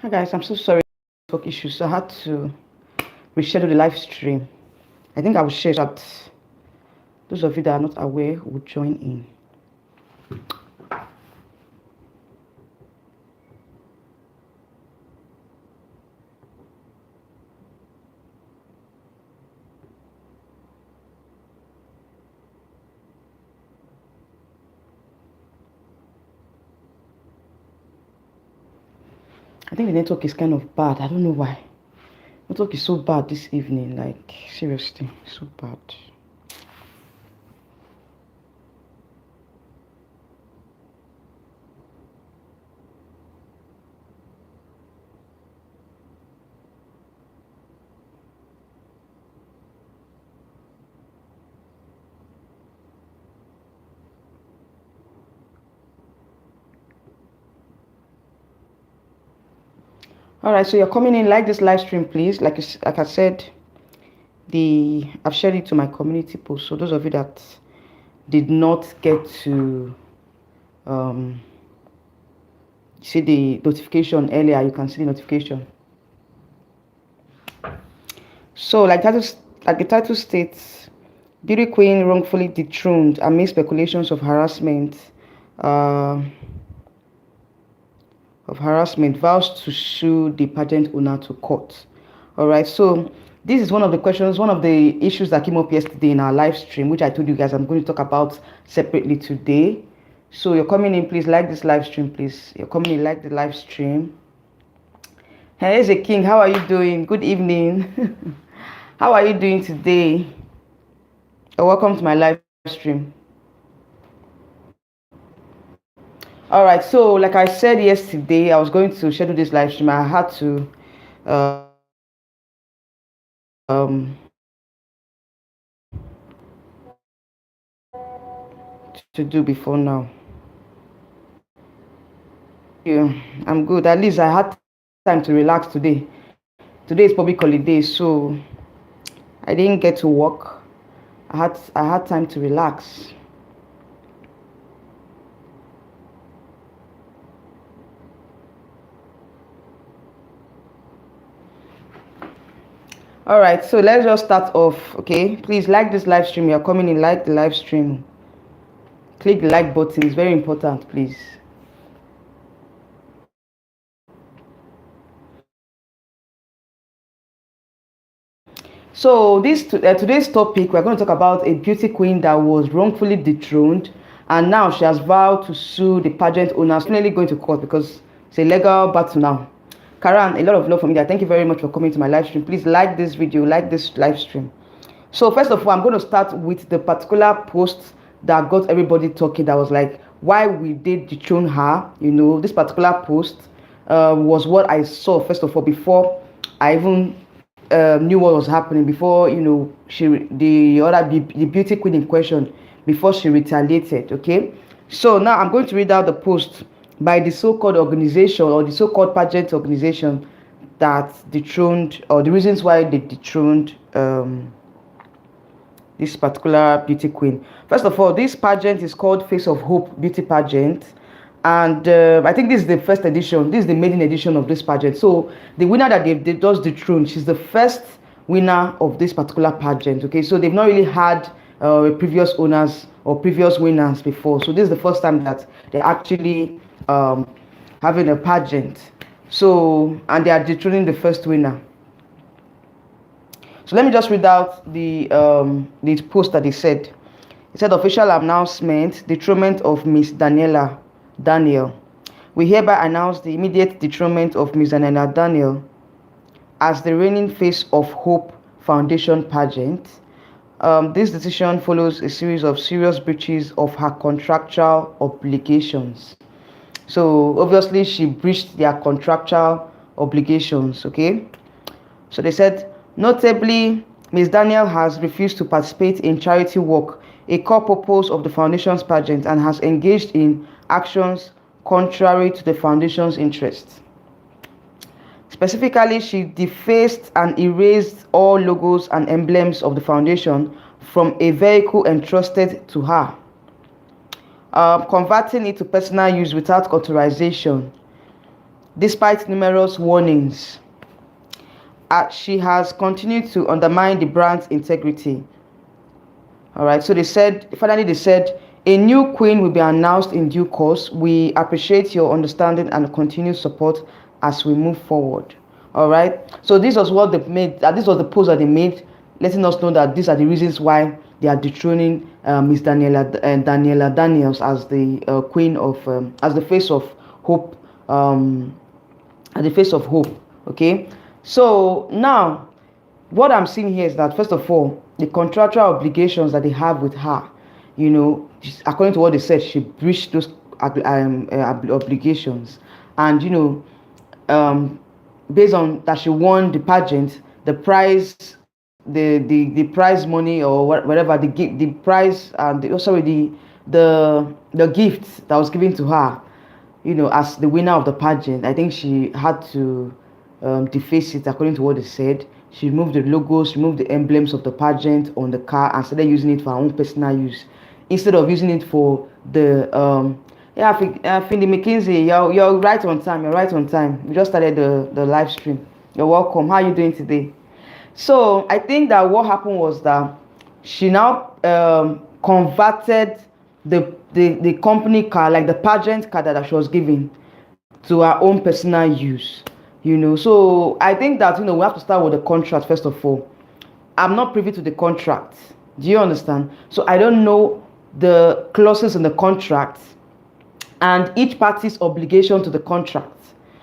Hi guys, I'm so sorry for network issues. So I had to reschedule the live stream. I think I will share that those of you that are not aware will join in. I think the network is kind of bad. I don't know why. Network is so bad this evening. Like seriously, so bad. All right, so you're coming in, like this live stream, please. Like I said, I've shared it to my community post. So those of you that did not get to see the notification earlier, you can see the notification. So like the title states, beauty queen wrongfully dethroned amid speculations of harassment. Vows to sue the pageant owner to court. All right, so this is one of the questions, one of the issues that came up yesterday in our live stream, which I told you guys I'm going to talk about separately today. So you're coming in, please like this live stream, please. You're coming in, like the live stream. Hey, a king, how are you doing? Good evening. How are you doing today? Welcome to my live stream. All right, so like I said yesterday, I was going to schedule this live stream. I had to do before now. Yeah, I'm good. At least I had time to relax today. Today is public holiday, so I didn't get to work. I had time to relax. All right, so let's just start off. Okay, please like this live stream. You're coming in, like the live stream. Click the like button. It's very important, please. So today's topic, we're going to talk about a beauty queen that was wrongfully dethroned, and now she has vowed to sue the pageant owners. Finally going to court because it's a legal battle now. Karan, a lot of love from India. Thank you very much for coming to my live stream. Please like this video, like this live stream. So first of all, I'm going to start with the particular post that got everybody talking. That was like, why we did dethrone her. You know, this particular post was what I saw first of all before I even knew what was happening. Before the beauty queen in question, before she retaliated. Okay, so now I'm going to read out the post by the so-called organization or the so-called pageant organization that dethroned, or the reasons why they dethroned this particular beauty queen. First of all, this pageant is called Face of Hope Beauty Pageant, and I think this is the first edition. This is the maiden edition of this pageant. So the winner that they just dethroned, she's the first winner of this particular pageant. Okay, so they've not really had previous owners or previous winners before. So this is the first time that they're actually having a pageant. So, and they are dethroning the first winner. So let me just read out the post that they said. It said, official announcement, dethronement of Miss Daniel. We hereby announce the immediate dethronement of Miss Daniela Daniel as the reigning Face of Hope Foundation pageant. This decision follows a series of serious breaches of her contractual obligations. So obviously she breached their contractual obligations. Okay, so they said, notably, Ms. Daniel has refused to participate in charity work, a core purpose of the foundation's pageant, and has engaged in actions contrary to the foundation's interests. Specifically, she defaced and erased all logos and emblems of the foundation from a vehicle entrusted to her, converting it to personal use without authorization. despite numerous warnings. She has continued to undermine the brand's integrity. All right, so finally they said, a new queen will be announced in due course. We appreciate your understanding and continued support as we move forward. All right, so this was what they made. This was the post that they made, letting us know that these are the reasons why they are dethroning Miss Daniela Daniels as the queen of, as the face of hope, at the face of hope. Okay, so now what I'm seeing here is that, first of all, the contractual obligations that they have with her, you know, according to what they said, she breached those obligations. And you know, based on that, she won the pageant, the prize, the prize money, or whatever, the prize, and the gift that was given to her, you know, as the winner of the pageant. I think she had to deface it, according to what they said. She removed the logos, removed the emblems of the pageant on the car, and started using it for her own personal use, instead of using it for the yeah, I think the McKinsey, you're right on time. You're right on time. We just started the live stream. You're welcome. How are you doing today? So I think that what happened was that she now converted the company car, like the pageant car that she was given, to her own personal use. You know, so I think that, you know, we have to start with the contract first of all. I'm not privy to the contract. Do you understand? So I don't know the clauses in the contract and each party's obligation to the contract.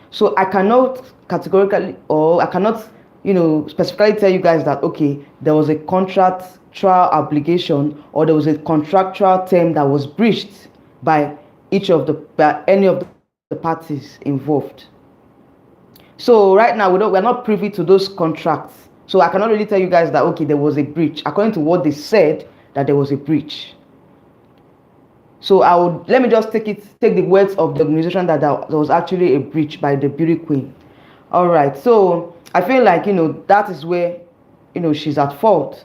So I cannot categorically, or I cannot, you know, specifically tell you guys that, okay, there was a contractual obligation or there was a contractual term that was breached by any of the parties involved. So right now we're not privy to those contracts. So I cannot really tell you guys that, okay, there was a breach according to what they said, that there was a breach. So let me just take the words of the organization that there was actually a breach by the beauty queen. All right. So I feel like, you know, that is where, you know, she's at fault.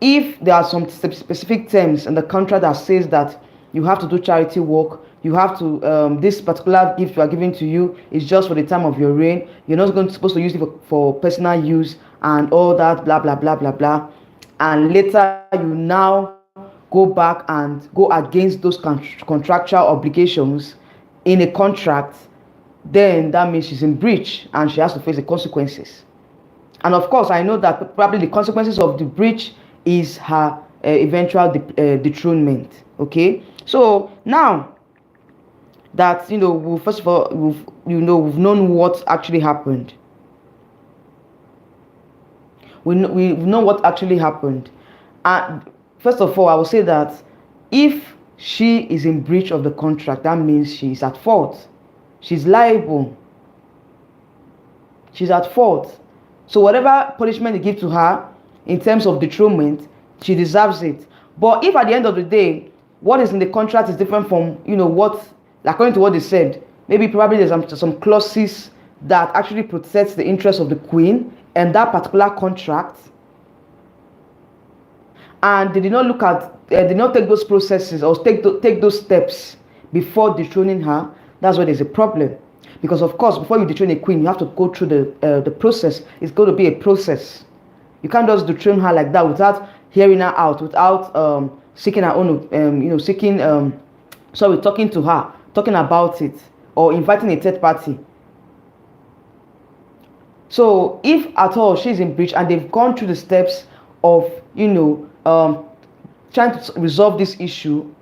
If there are some specific terms in the contract that says that you have to do charity work, you have to, this particular gift you are giving to you is just for the time of your reign, you're not supposed to use it for personal use and all that, blah blah blah blah blah, and later you now go back and go against those contractual obligations in a contract, then that means she's in breach and she has to face the consequences. And of course, I know that probably the consequences of the breach is her eventual dethronement. Okay, so now that, you know, first of all, we've known what actually happened. We know what actually happened. And first of all, I will say that if she is in breach of the contract, that means she's at fault. She's liable. She's at fault. So whatever punishment they give to her in terms of dethronement, she deserves it. But if at the end of the day, what is in the contract is different from, you know, what, according to what they said, maybe probably there's some clauses that actually protects the interest of the queen and that particular contract, and they did not look at, did not take those processes or take those steps before dethroning her, that's why there's a problem. Because of course, before you dethrone a queen, you have to go through the process. It's going to be a process. You can't just dethrone her like that without hearing her out, without seeking her own, talking to her, talking about it, or inviting a third party. So if at all she's in breach and they've gone through the steps of, you know, trying to resolve this issue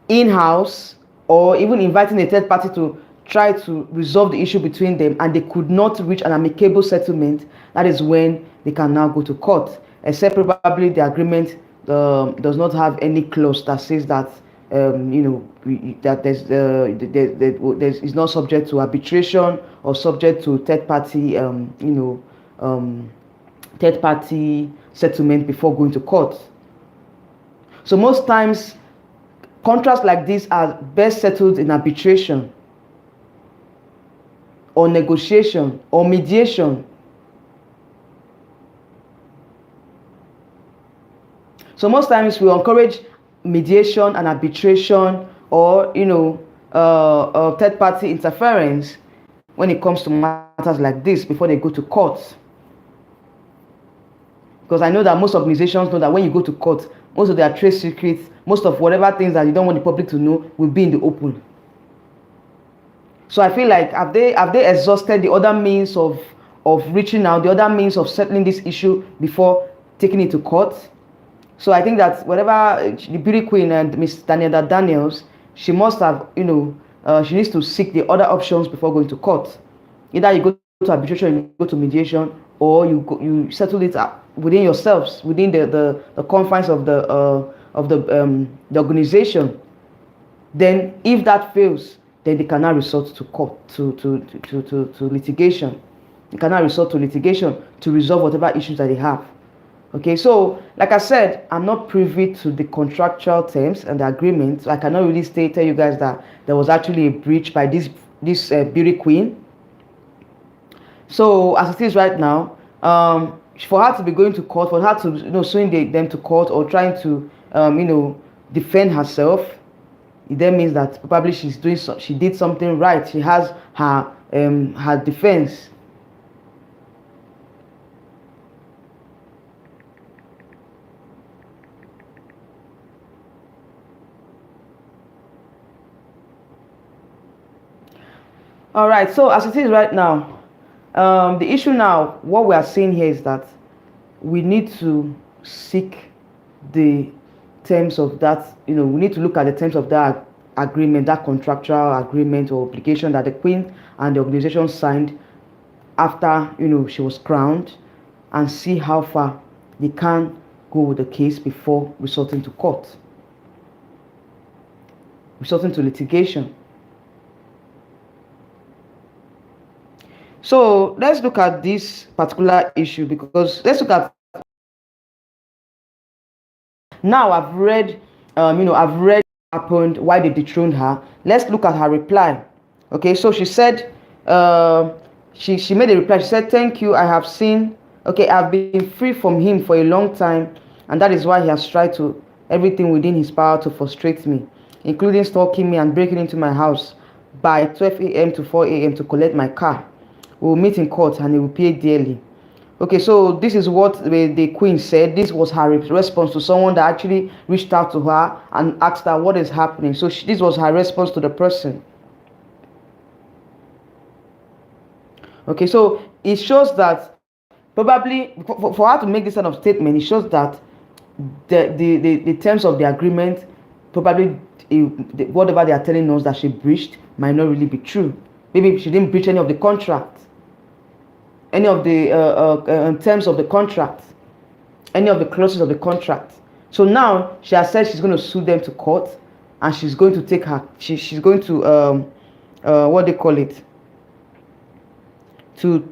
in-house, or even inviting a third party to try to resolve the issue between them, and they could not reach an amicable settlement, that is when they can now go to court, except probably the agreement does not have any clause that says that that there's is not subject to arbitration or subject to third party third party settlement before going to court. So most times contracts like this are best settled in arbitration or negotiation or mediation. So most times we encourage mediation and arbitration, or third-party interference when it comes to matters like this before they go to court. Because I know that most organizations know that when you go to court, most of their trade secrets, most of whatever things that you don't want the public to know will be in the open. So I feel like have they exhausted the other means of reaching out, the other means of settling this issue before taking it to court? So I think that whatever the beauty queen and Miss Daniela Daniels, she must have, she needs to seek the other options before going to court. Either you go to arbitration, you go to mediation, or you settle it within yourselves, within the confines of the organization. Then, if that fails, then they cannot resort to court to litigation. They cannot resort to litigation to resolve whatever issues that they have. Okay, so like I said, I'm not privy to the contractual terms and the agreement. So I cannot really tell you guys that there was actually a breach by this beauty queen. So as it is right now, for her to be going to court, for her to suing them to court or trying to defend herself, it then means that probably she did something right. She has her defense. All right, so as it is right now, the issue now, what we are seeing here is that we need to seek the terms of that, we need to look at the terms of that agreement, that contractual agreement or obligation that the queen and the organization signed after, she was crowned, and see how far they can go with the case before resorting to court, resorting to litigation. So let's look at this particular issue, because let's look at now. I've read what happened, why they dethroned her. Let's look at her reply. Okay, so she said, she made a reply. She said, "Thank you. I have seen. Okay, I've been free from him for a long time, and that is why he has tried to everything within his power to frustrate me, including stalking me and breaking into my house by 12 a.m. to 4 a.m. to collect my car. We'll meet in court and he will pay dearly." Okay, so this is what the queen said. This was her response to someone that actually reached out to her and asked her what is happening. So this was her response to the person. Okay, so it shows that probably for her to make this kind of statement, it shows that the terms of the agreement, probably whatever they are telling us that she breached, might not really be true. Maybe she didn't breach any of the contract, any of the terms of the contract, any of the clauses of the contract. So now she has said she's going to sue them to court, and she's going to take her. She's going to what they call it, to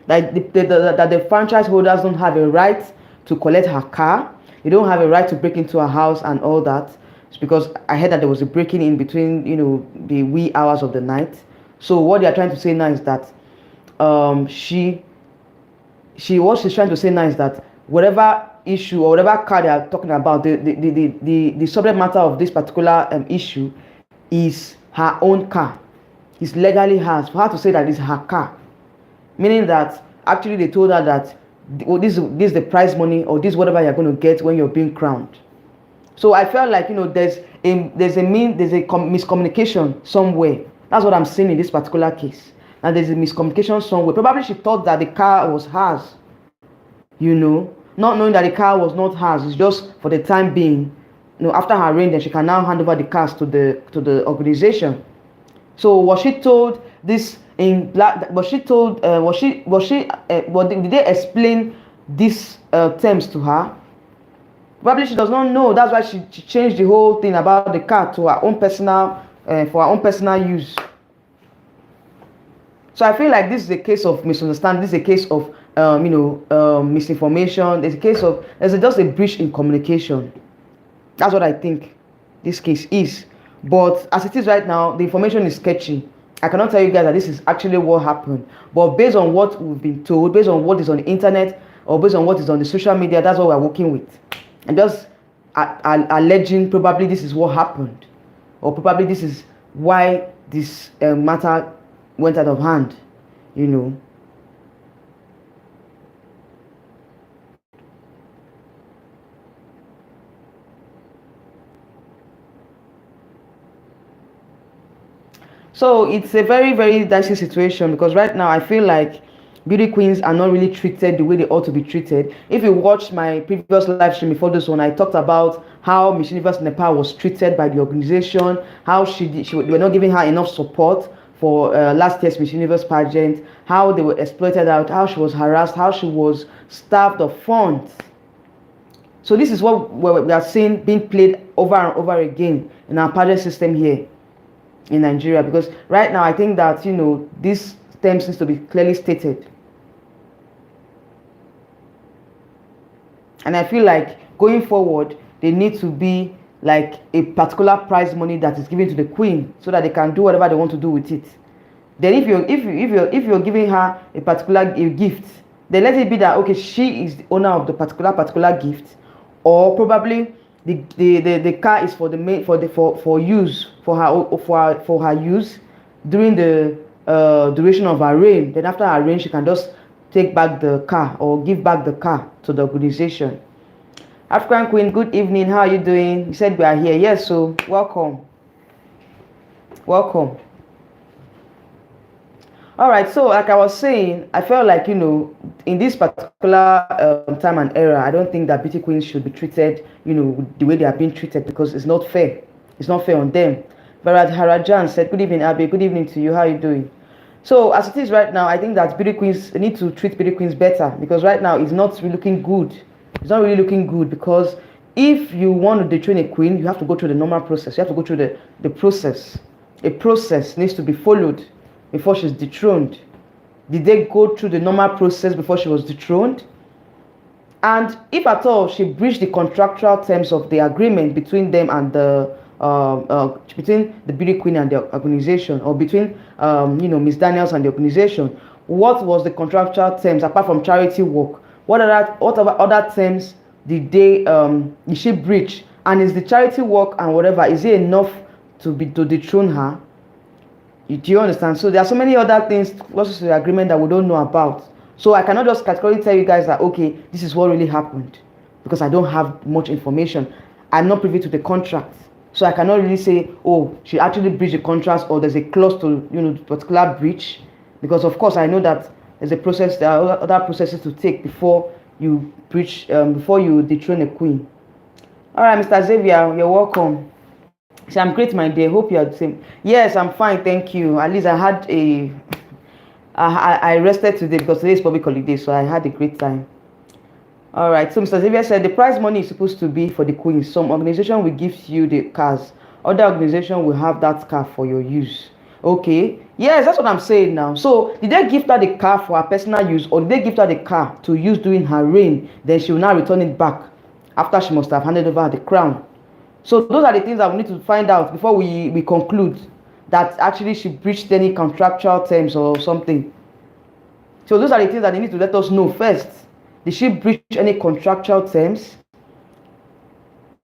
like that the franchise holders don't have a right to collect her car. They don't have a right to break into her house and all that. It's because I heard that there was a breaking in between the wee hours of the night. So what they are trying to say now is that what she's trying to say now is that whatever issue or whatever car they are talking about, the subject matter of this particular issue is her own car. It's legally hers. For her to say that it's her car, meaning that actually they told her that this is the prize money, or this is whatever you're going to get when you're being crowned. So I felt like there's a miscommunication somewhere. That's what I'm seeing in this particular case. And there's a miscommunication somewhere. Probably she thought that the car was hers, not knowing that the car was not hers. It's just for the time being. After her reign, then she can now hand over the cars to the organization. So was she told this in black? Was she told? Did they explain these terms to her? Probably she does not know. That's why she changed the whole thing about the car to her own personal, for her own personal use. So I feel like this is a case of misunderstanding. This is a case of misinformation. There's just a breach in communication. That's what I think this case is. But as it is right now, the information is sketchy. I cannot tell you guys that this is actually what happened. But based on what we've been told, based on what is on the internet, or based on what is on the social media, that's what we're working with. And just alleging probably this is what happened, or probably this is why this matter went out of hand, you know. So it's a very, very dicey situation, because right now I feel like beauty queens are not really treated the way they ought to be treated. If you watched my previous live stream before this one, I talked about how Miss Universe Nepal was treated by the organization, how they were not giving her enough support for last year's Miss Universe pageant, how they were exploited out, how she was harassed, how she was starved of funds. So this is what we are seeing being played over and over again in our pageant system here in Nigeria, because right now I think that, you know, this terms needs to be clearly stated. And I feel like going forward, they need to be like a particular prize money that is given to the queen, so that they can do whatever they want to do with it. Then if you're giving her a particular gift, then let it be that, okay, she is the owner of the particular gift, or probably the car is for the main for use for her use during the duration of her reign. Then after her reign, she can just take back the car or give back the car to the organization. African Queen, good evening. How are you doing? You said we are here. Yes, so welcome. Welcome. All right, so like I was saying, I felt like, you know, in this particular time and era, I don't think that beauty queens should be treated, you know, the way they are being treated, because it's not fair. It's not fair on them. But Harajan said, good evening, Abby. Good evening to you. How are you doing? So as it is right now, I think that beauty queens need to treat beauty queens better, because right now it's not really looking good. It's not really looking good, because if you want to dethrone a queen, you have to go through the normal process. You have to go through the process. A process needs to be followed before she's dethroned. Did they go through the normal process before she was dethroned? And if at all she breached the contractual terms of the agreement between them and the between the beauty queen and the organization, or between you know, Miss Daniels and the organization, what was the contractual terms apart from charity work? What other terms did she breach? And is the charity work and whatever, is it enough to dethrone her? Do you understand? So there are so many other things close to the agreement that we don't know about. So I cannot just categorically tell you guys that, okay, this is what really happened, because I don't have much information. I'm not privy to the contract, so I cannot really say, oh, she actually breached the contract, or there's a clause to, you know, particular breach, because of course I know that there's a process. There are other processes to take before you breach, before you dethrone a queen. All right, Mr. Xavier, you're welcome. So I'm great, my dear. Hope you are the same. Yes, I'm fine, thank you. At least I had I rested today, because today is public holiday, so I had a great time. All right, so Mr. Xavier said the prize money is supposed to be for the queen. Some organization will give you the cars, other organization will have that car for your use. Okay, yes, that's what I'm saying now. So did they give her the car for her personal use, or did they give her the car to use during her reign? Then she will now return it back after she must have handed over the crown. So those are the things that we need to find out before we conclude that actually she breached any contractual terms or something. So those are the things that they need to let us know first. Did she breach any contractual terms?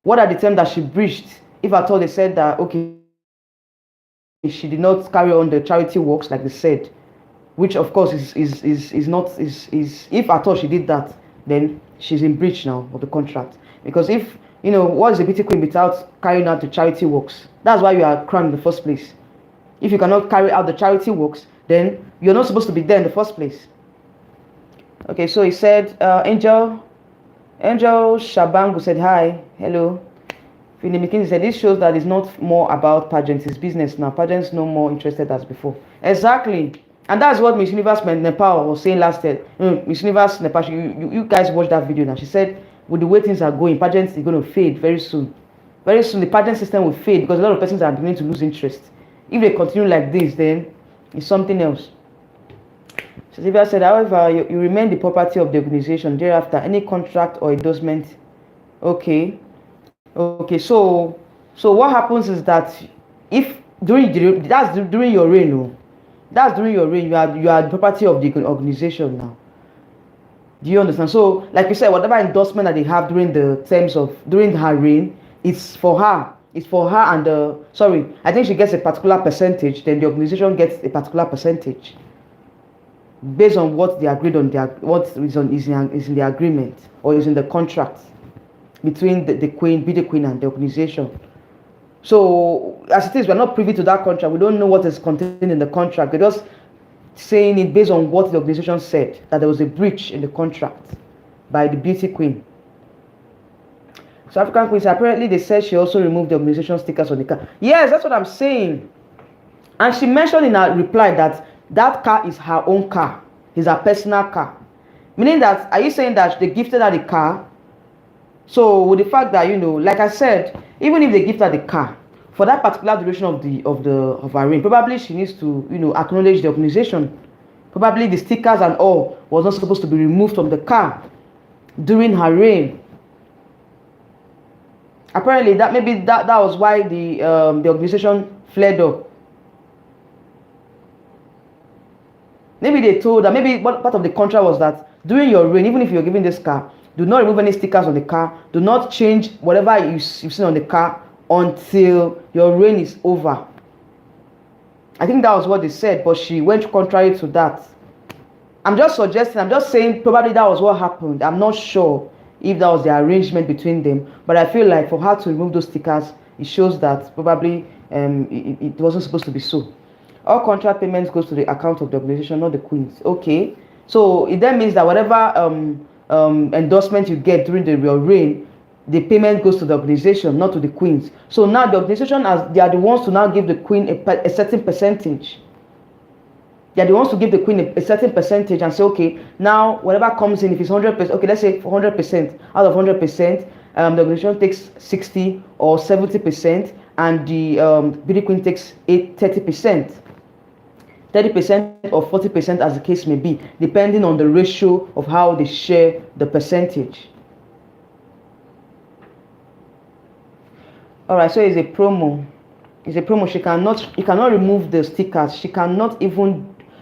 What are the terms that she breached? If at all they said that, okay, she did not carry on the charity works like they said, which of course is not if at all she did that, then she's in breach now of the contract. Because if, you know, what is a beauty queen without carrying out the charity works? That's why you are crowned in the first place. If you cannot carry out the charity works, then you're not supposed to be there in the first place. Okay, so he said, Angel Shabangu said, hi, hello. Philip McKinsey said, this shows that it's not more about pageants, it's business now. Pageants no more interested as before. Exactly. And that's what Miss Universe Nepal was saying last year. Miss Universe Nepal, you guys watched that video now. She said, with the way things are going, pageants is going to fade very soon. Very soon, the pageant system will fade, because a lot of persons are beginning to lose interest. If they continue like this, then it's something else. So Sylvia said, however, you remain the property of the organization. Thereafter, any contract or endorsement. Okay. So what happens is that if during your reign, you are the property of the organization now. Do you understand? So, like you said, whatever endorsement that they have during her reign, it's for her. It's for her and the, sorry, I think she gets a particular percentage, then the organization gets a particular percentage based on what they agreed on, what is in the agreement or is in the contract between the queen, be the queen, and the organization. So as it is, we're not privy to that contract. We don't know what is contained in the contract. They're just saying it based on what the organization said, that there was a breach in the contract by the beauty queen. So African Queens, apparently they said she also removed the organization stickers on the car. Yes, that's what I'm saying. And she mentioned in her reply that that car is her own car. It's her personal car. Meaning that, are you saying that they gifted her the car? So with the fact that, like I said, even if they gift her the car, for that particular duration of her reign, probably she needs to, acknowledge the organization. Probably the stickers and all was not supposed to be removed from the car during her reign. Apparently, that was why the organization fled up. Maybe they told her, maybe part of the contract was that during your reign, even if you're given this car, do not remove any stickers on the car. Do not change whatever you've seen on the car until your reign is over. I think that was what they said, but she went contrary to that. I'm just saying probably that was what happened. I'm not sure if that was the arrangement between them, but I feel like for her to remove those stickers, it shows that probably it wasn't supposed to be so. All contract payments goes to the account of the organization, not the queens. Okay, so it then means that whatever endorsement you get during your reign, the payment goes to the organization, not to the queens. So now the organization, they are the ones to now give the queen a certain percentage. They are the ones to give the queen a certain percentage and say, okay, now whatever comes in, if it's 100%, okay, let's say 100%, out of 100%, the organization takes 60 or 70%, and the beauty queen takes 30%. 30% or 40% as the case may be, depending on the ratio of how they share the percentage. Alright, so it's a promo. It's a promo. You cannot remove the stickers. She cannot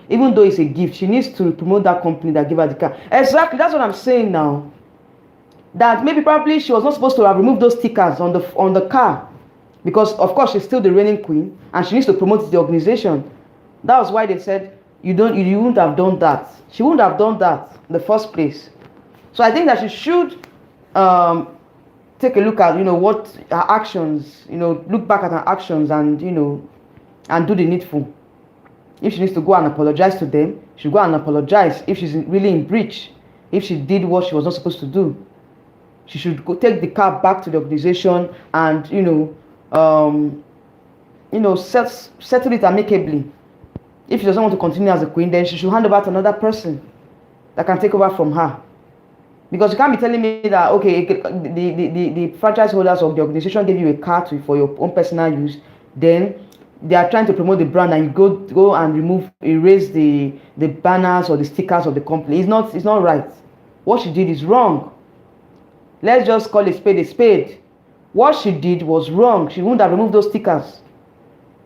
even though it's a gift, she needs to promote that company that gave her the car. Exactly, that's what I'm saying now. That maybe probably she was not supposed to have removed those stickers on the car, because of course she's still the reigning queen and she needs to promote the organization. That was why they said you wouldn't have done that. She wouldn't have done that in the first place. So I think that she should take a look at what her actions, look back at her actions and and do the needful. If she needs to go and apologize to them, she should go and apologize. If she's really in breach, if she did what she was not supposed to do, she should go take the car back to the organization and settle it amicably. If she doesn't want to continue as a queen, then she should hand over to another person that can take over from her. Because you can't be telling me that, okay, the franchise holders of the organization gave you a car for your own personal use, then they are trying to promote the brand and you go and erase the banners or the stickers of the company. It's not right. What she did is wrong. Let's just call a spade a spade. What she did was wrong. She wouldn't have removed those stickers.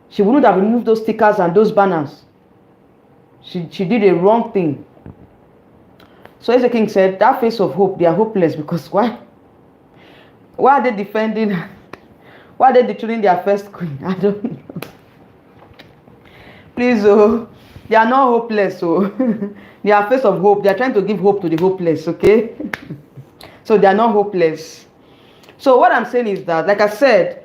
She wouldn't have removed those stickers and those banners. She did a wrong thing. So as the king said, that face of hope, they are hopeless because why? Why are they defending? Why are they dethroning their first queen? I don't know. Please, they are not hopeless. They are face of hope. They are trying to give hope to the hopeless, okay? So they are not hopeless. So what I'm saying is that, like I said,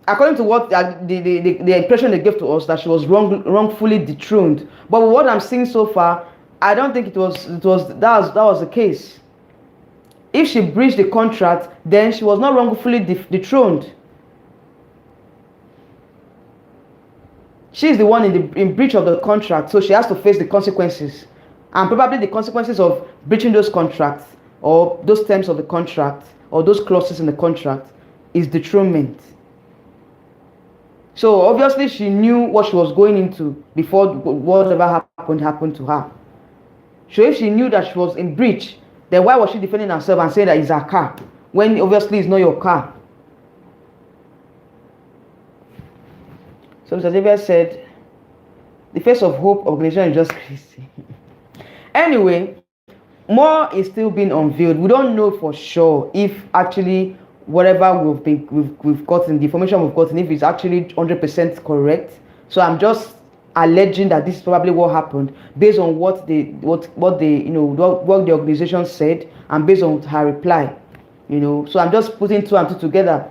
according to what the impression they gave to us, that she was wrongfully dethroned. But what I'm seeing so far, I don't think that was the case. If she breached the contract, then she was not wrongfully dethroned. She is the one in breach of the contract, so she has to face the consequences. And probably the consequences of breaching those contracts or those terms of the contract or those clauses in the contract is dethronement. So obviously she knew what she was going into before whatever happened to her. So if she knew that she was in breach, then why was she defending herself and saying that it's her car when obviously it's not your car? So Mr. David said, the face of hope organization is just crazy. Anyway, more is still being unveiled. We don't know for sure if actually whatever we've gotten, the information we've gotten, if it's actually 100% correct. So I'm just alleging that this is probably what happened based on what the organization said, and based on her reply. So I'm just putting two and two together.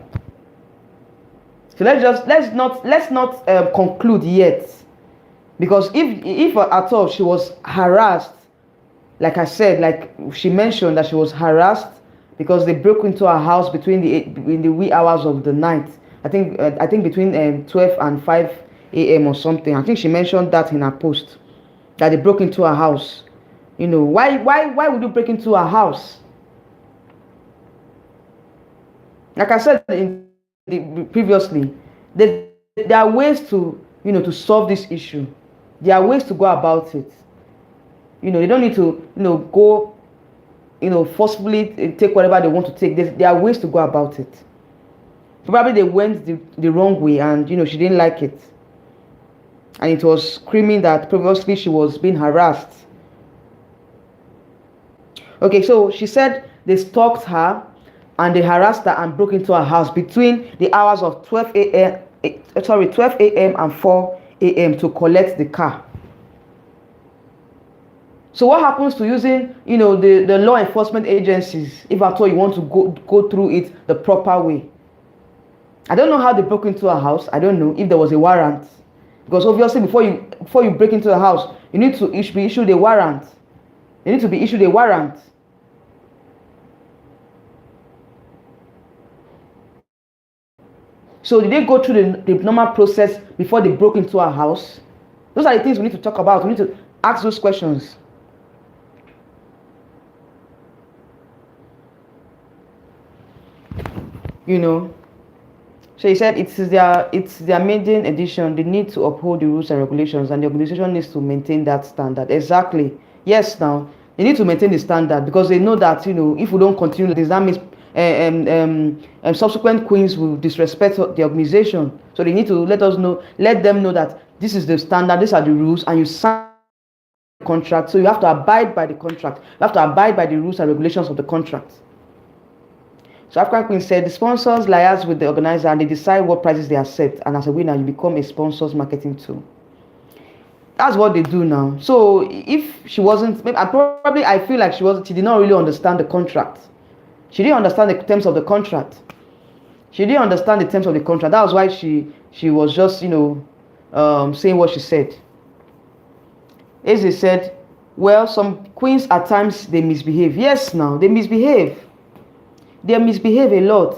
So let's not conclude yet, because if at all she was harassed, like I said, like she mentioned that she was harassed because they broke into her house in the wee hours of the night. I think between 12 and 5 a.m. or something. I think she mentioned that in her post, that they broke into her house. Why would you break into her house? Like I said previously, there are ways to solve this issue. There are ways to go about it. They don't need to go forcefully take whatever they want to take. There are ways to go about it. Probably they went the wrong way, and she didn't like it, and it was screaming that previously she was being harassed. Okay, so she said they stalked her and they harassed her and broke into her house between the hours of 12 a.m. and 4 a.m. to collect the car. So what happens to using the law enforcement agencies if at all you want to go through it the proper way? I don't know how they broke into her house. I don't know if there was a warrant, because obviously before you break into a house, you need to be issued a warrant. You need to be issued a warrant. So did they go through the normal process before they broke into our house? Those are the things we need to talk about. We need to ask those questions. So he said it's their maiden edition. They need to uphold the rules and regulations, and the organization needs to maintain that standard. Exactly. Yes, now they need to maintain the standard, because they know that if we don't continue this, that means subsequent queens will disrespect the organization. So they need to let them know that this is the standard, these are the rules, and you sign the contract. So you have to abide by the contract. You have to abide by the rules and regulations of the contract. So African Queen said the sponsors liaise with the organizer and they decide what prices they accept, and as a winner you become a sponsor's marketing tool. That's what they do now. So if she wasn't, I feel like she did not really understand the contract. She didn't understand the terms of the contract. That was why she was just saying what she said. As they said, well, some queens at times they misbehave. Yes, now they misbehave. They misbehave a lot,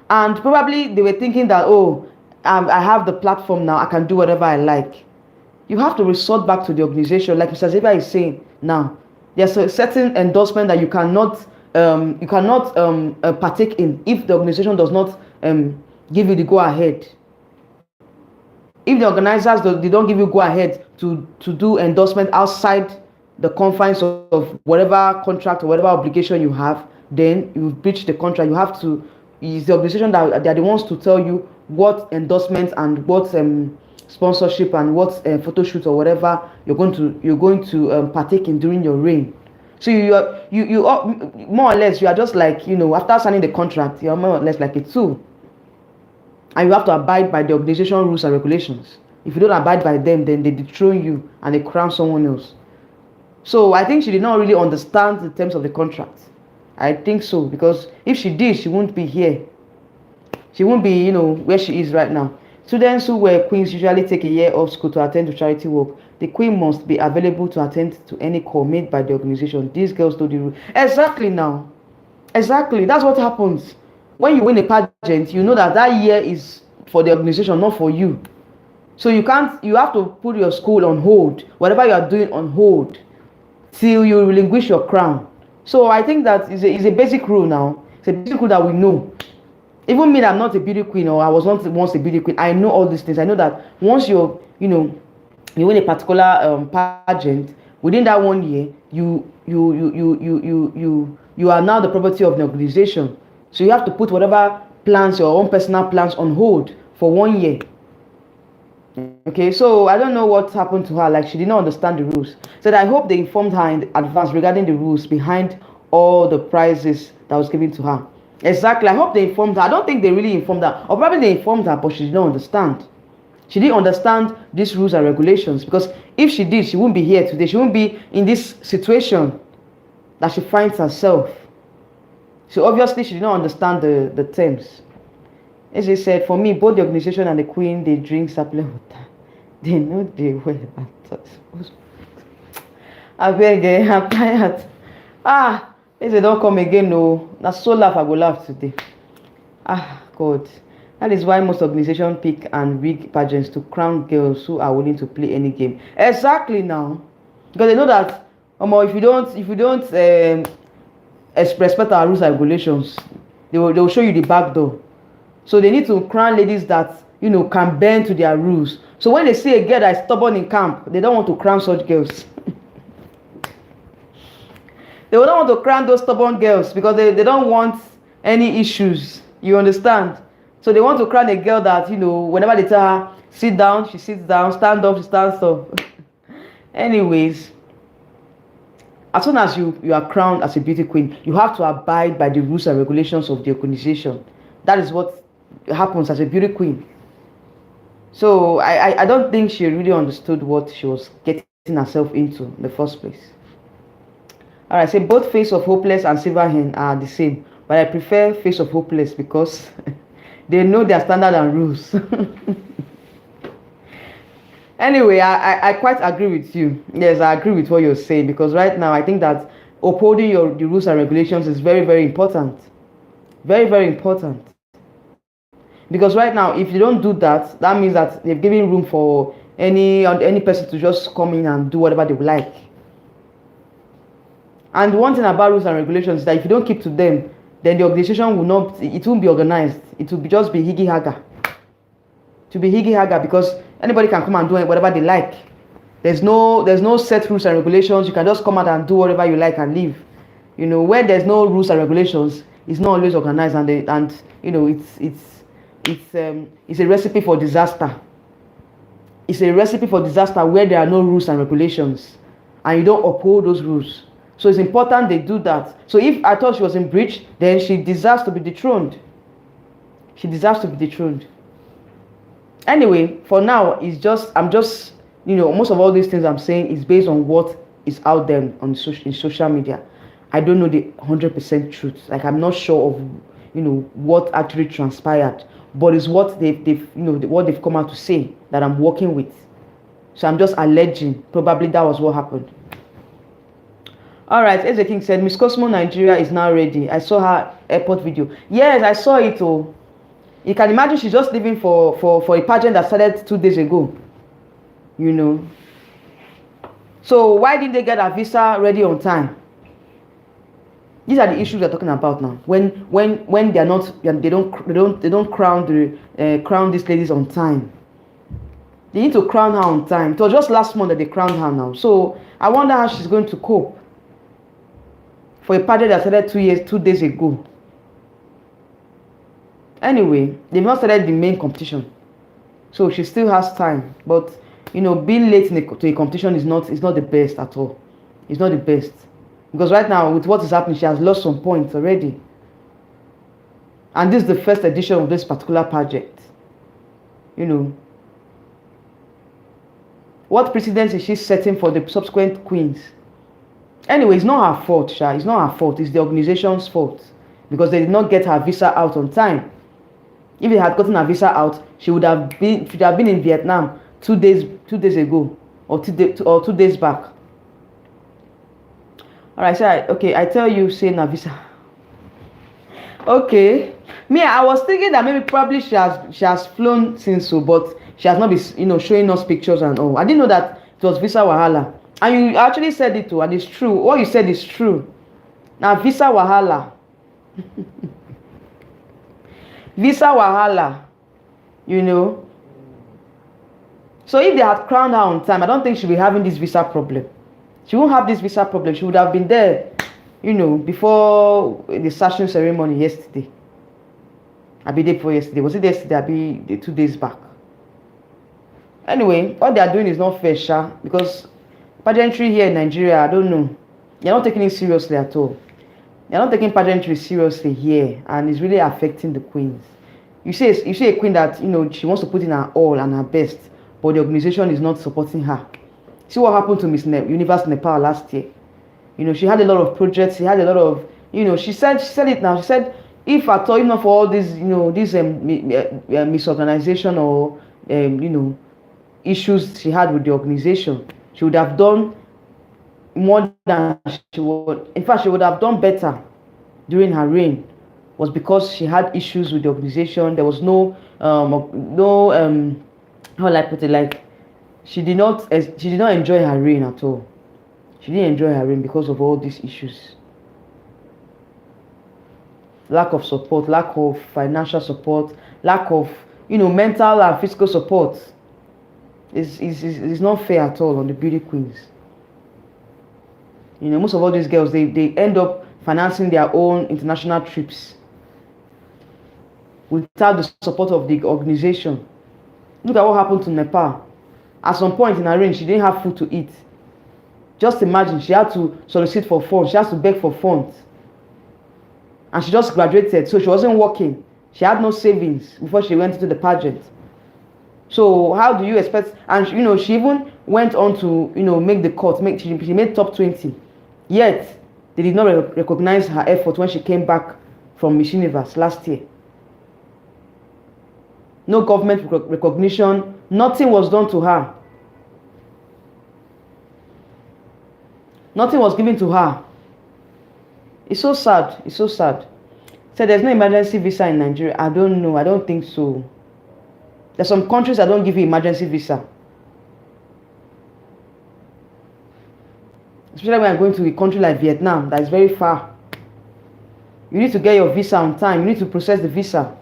and probably they were thinking that, I have the platform now, I can do whatever I like. You have to resort back to the organization, like Mr. Zeba is saying now. There's a certain endorsement that you cannot partake in if the organization does not give you the go ahead. If the organizers they don't give you go ahead to do endorsement outside the confines of whatever contract or whatever obligation you have, then you've breached the contract. You have to, it's the organization that they're the ones to tell you what endorsement and what sponsorship and what photo shoot or whatever you're going to partake in during your reign. So you are more or less, you are just like, after signing the contract, you're more or less like a tool, and you have to abide by the organization rules and regulations. If you don't abide by them, then they dethrone you and they crown someone else. So I think she did not really understand the terms of the contract. I think so, because if she did, she wouldn't be here. She won't be, where she is right now. Students who were queens usually take a year off school to attend to charity work. The queen must be available to attend to any call made by the organization. These girls know the rule. Exactly now. Exactly. That's what happens. When you win a pageant, you know that year is for the organization, not for you. So you have to put your school on hold, whatever you are doing on hold, till you relinquish your crown. So I think that is a basic rule now. It's a basic rule that we know. Even me, that I'm not a beauty queen, or I was not once a beauty queen, I know all these things. I know that once you win a particular pageant, within that 1 year, you are now the property of the organization. So you have to put whatever plans, your own personal plans, on hold for 1 year. Okay, so I don't know what happened to her. Like, she did not understand the rules. So I hope they informed her in advance regarding the rules behind all the prizes that was given to her. Exactly. I hope they informed her. I don't think they really informed her, or probably they informed her, but she did not understand. She didn't understand these rules and regulations, because if she did, she wouldn't be here today. She wouldn't be in this situation that she finds herself. So obviously she did not understand the terms. As I said, for me, both the organization and the queen, they drink supplement water. They know they well. I beg, I'm tired. If they don't come again, no. That's so laugh, I go laugh today. God. That is why most organizations pick and rig pageants to crown girls who are willing to play any game. Exactly now. Because they know that if you don't respect our rules and regulations, they will show you the back door. So they need to crown ladies that can bend to their rules. So when they see a girl that is stubborn in camp, they don't want to crown such girls. They don't want to crown those stubborn girls because they don't want any issues. You understand? So they want to crown a girl that, whenever they tell her, sit down, she sits down, stand up, she stands up. Anyways, as soon as you are crowned as a beauty queen, you have to abide by the rules and regulations of the organization. That is what happens as a beauty queen. So I don't think she really understood what she was getting herself into in the first place. Alright, say both Face of Hopeless and Silver Hen are the same, but I prefer Face of Hopeless because they know their standard and rules. Anyway, I quite agree with you. Yes, I agree with what you're saying, because right now I think that upholding the rules and regulations is very, very important. Very, very important. Because right now, if you don't do that, that means that they've given room for any person to just come in and do whatever they like. And one thing about rules and regulations is that if you don't keep to them, then the organization won't be organized. It will just be higgy haga. To be higgy haga, because anybody can come and do whatever they like. There's no set rules and regulations. You can just come out and do whatever you like and leave. Where there's no rules and regulations, it's not always organized, and it's a recipe for disaster. It's a recipe for disaster where there are no rules and regulations, and you don't uphold those rules. So it's important they do that. So if I thought she was in breach, then she deserves to be dethroned. She deserves to be dethroned. Anyway, for now, I'm just most of all these things I'm saying is based on what is out there in social media. I don't know the 100% truth. Like, I'm not sure of what actually transpired, but it's what they've come out to say that I'm working with. So I'm just alleging probably that was what happened. All right, as the king said, Miss Cosmo Nigeria is now ready. I saw her airport video. Yes, I saw it. Oh, you can imagine she's just leaving for a pageant that started 2 days ago. So why didn't they get a visa ready on time? These are the issues we're talking about now. When they're not, they don't crown these ladies on time. They need to crown her on time. It was just last month that they crowned her now. So I wonder how she's going to cope for a pageant that started 2 days ago. Anyway, they've not started the main competition, so she still has time. But being late to a competition is not the best at all. It's not the best, because right now with what is happening, she has lost some points already, and this is the first edition of this particular pageant. What precedence is she setting for the subsequent queens? Anyway, it's not her fault, Sha. It's not her fault. It's the organization's fault, because they did not get her visa out on time. If they had gotten her visa out, she would have been in Vietnam 2 days ago, or 2 days back. All right, so I tell you, say na visa. Okay, me, I was thinking that maybe probably she has flown since, so, but she has not been showing us pictures and all. I didn't know that it was visa wahala. And you actually said it too, and it's true. What you said is true. Now, visa wahala. Visa wahala. So if they had crowned her on time, I don't think she'll be having this visa problem. She won't have this visa problem. She would have been there, before the sashing ceremony yesterday. I'll be there before yesterday. Was it yesterday? I'll be 2 days back. Anyway, what they are doing is not fair, Sha, because pageantry here in Nigeria, I don't know. They're not taking it seriously at all. They're not taking pageantry seriously here, and it's really affecting the queens. You see a queen that she wants to put in her all and her best, but the organization is not supporting her. See what happened to Miss Universe Nepal last year. She had a lot of projects. She had a lot of she said it now. She said if at all, even for all this this misorganization or issues she had with the organization, she would have done more than she would. In fact, she would have done better during her reign. Was because she had issues with the organization. There was no how will I put it, like she did not enjoy her reign at all. She didn't enjoy her reign because of all these issues. Lack of support, lack of financial support, lack of mental and physical support. Is not fair at all on the beauty queens. Most of all these girls, they end up financing their own international trips without the support of the organization. Look at what happened to Nepal. At some point in her reign, she didn't have food to eat. Just imagine, she had to solicit for funds. She has to beg for funds. And she just graduated, so she wasn't working. She had no savings before she went into the pageant. So how do you expect? And she even went on to make the cut. She made top 20. Yet they did not recognize her effort when she came back from Miss Universe last year. No government recognition. Nothing was done to her. Nothing was given to her. It's so sad. It's so sad. So there's no emergency visa in Nigeria. I don't know. I don't think so. There's some countries that don't give you emergency visa. Especially when you're going to a country like Vietnam that is very far. You need to get your visa on time. You need to process the visa.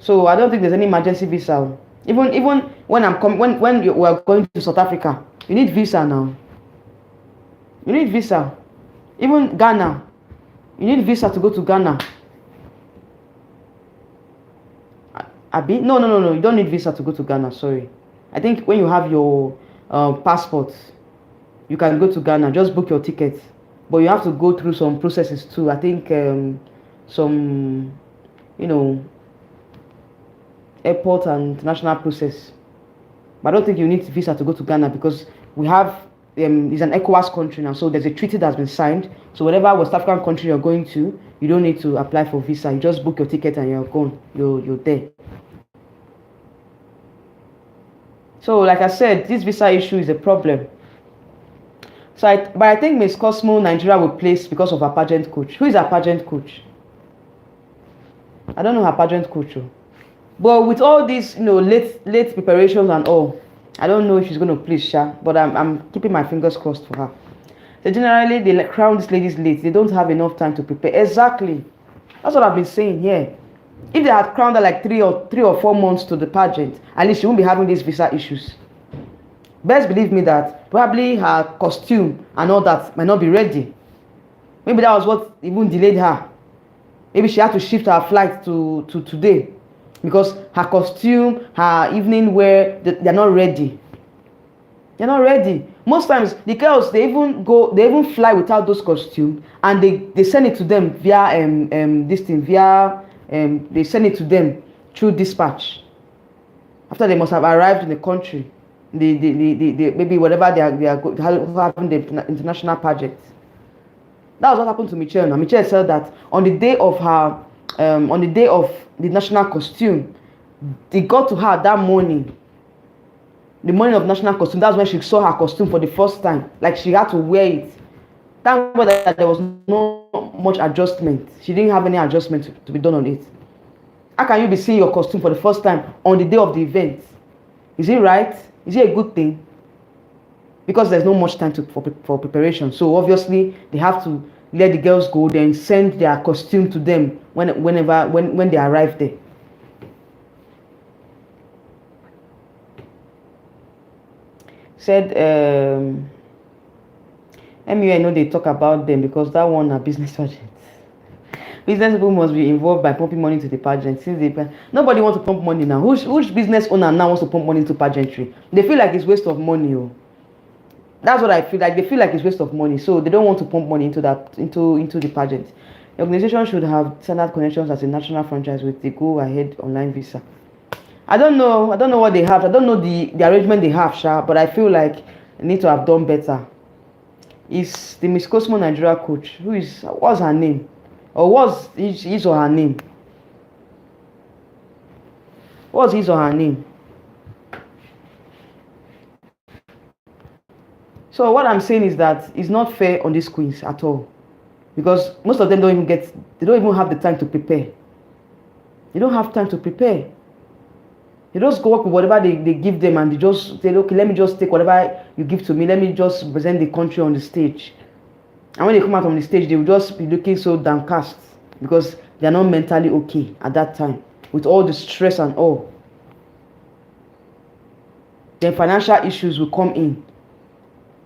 So I don't think there's any emergency visa. Even when we are going to South Africa, you need visa now. You need visa. Even Ghana, you need visa to go to Ghana. Abi? No. You don't need visa to go to Ghana. Sorry. I think when you have your passport, you can go to Ghana. Just book your ticket. But you have to go through some processes too. I think some, airport and international process. But I don't think you need visa to go to Ghana because we have it's an ECOWAS country now, so there's a treaty that's been signed. So whatever West African country you're going to, you don't need to apply for visa. You just book your ticket and you're gone. You're there. So like I said, this visa issue is a problem. But I think Miss Cosmo Nigeria will place because of her pageant coach. Who is her pageant coach? I don't know her pageant coach. But with all these, late preparations and all, I don't know if she's going to please Sha, but I'm keeping my fingers crossed for her. So generally, they crown these ladies late. They don't have enough time to prepare. Exactly. That's what I've been saying here. If they had crowned her like 3 or 4 months to the pageant, at least she won't be having these visa issues. Best believe me that probably her costume and all that might not be ready. Maybe that was what even delayed her. Maybe she had to shift her flight to today. Because her costume, her evening wear, they're not ready. They're not ready. Most times, the girls, they even fly without those costumes, and they send it to them via they send it to them through dispatch. After they must have arrived in the country, maybe whatever they are having the international pageant. That was what happened to Michelle. Now Michelle said that on the day of the national costume, they got to her that morning. The morning of national costume, that's when she saw her costume for the first time. Like she had to wear it. Thank God that there was no much adjustment. She didn't have any adjustment to be done on it. How can you be seeing your costume for the first time on the day of the event? Is it right? Is it a good thing? Because there's no much time for preparation. So obviously they have to let the girls go, then send their costume to them when they arrive there. Said MU, I know they talk about them because that one are business pageants. Business people must be involved by pumping money to the pageant. Nobody wants to pump money now. Which business owner now wants to pump money into pageantry? They feel like it's waste of money. That's what I feel like. They feel like it's waste of money, so they don't want to pump money into the pageant. The organization should have standard connections as a national franchise with the go ahead online visa. I don't know what they have. I don't know the arrangement they have, Sha, but I feel like they need to have done better. Is the Miss Cosmo Nigeria coach, what's her name, or what's his or her name? What's his or her name? So what I'm saying is that it's not fair on these queens at all, because most of them don't even have the time to prepare. They don't have time to prepare. They just go up with whatever they give them, and they just say, okay, let me just take whatever you give to me, let me just represent the country on the stage. And when they come out on the stage, they will just be looking so downcast because they are not mentally okay at that time with all the stress and all. Then financial issues will come in.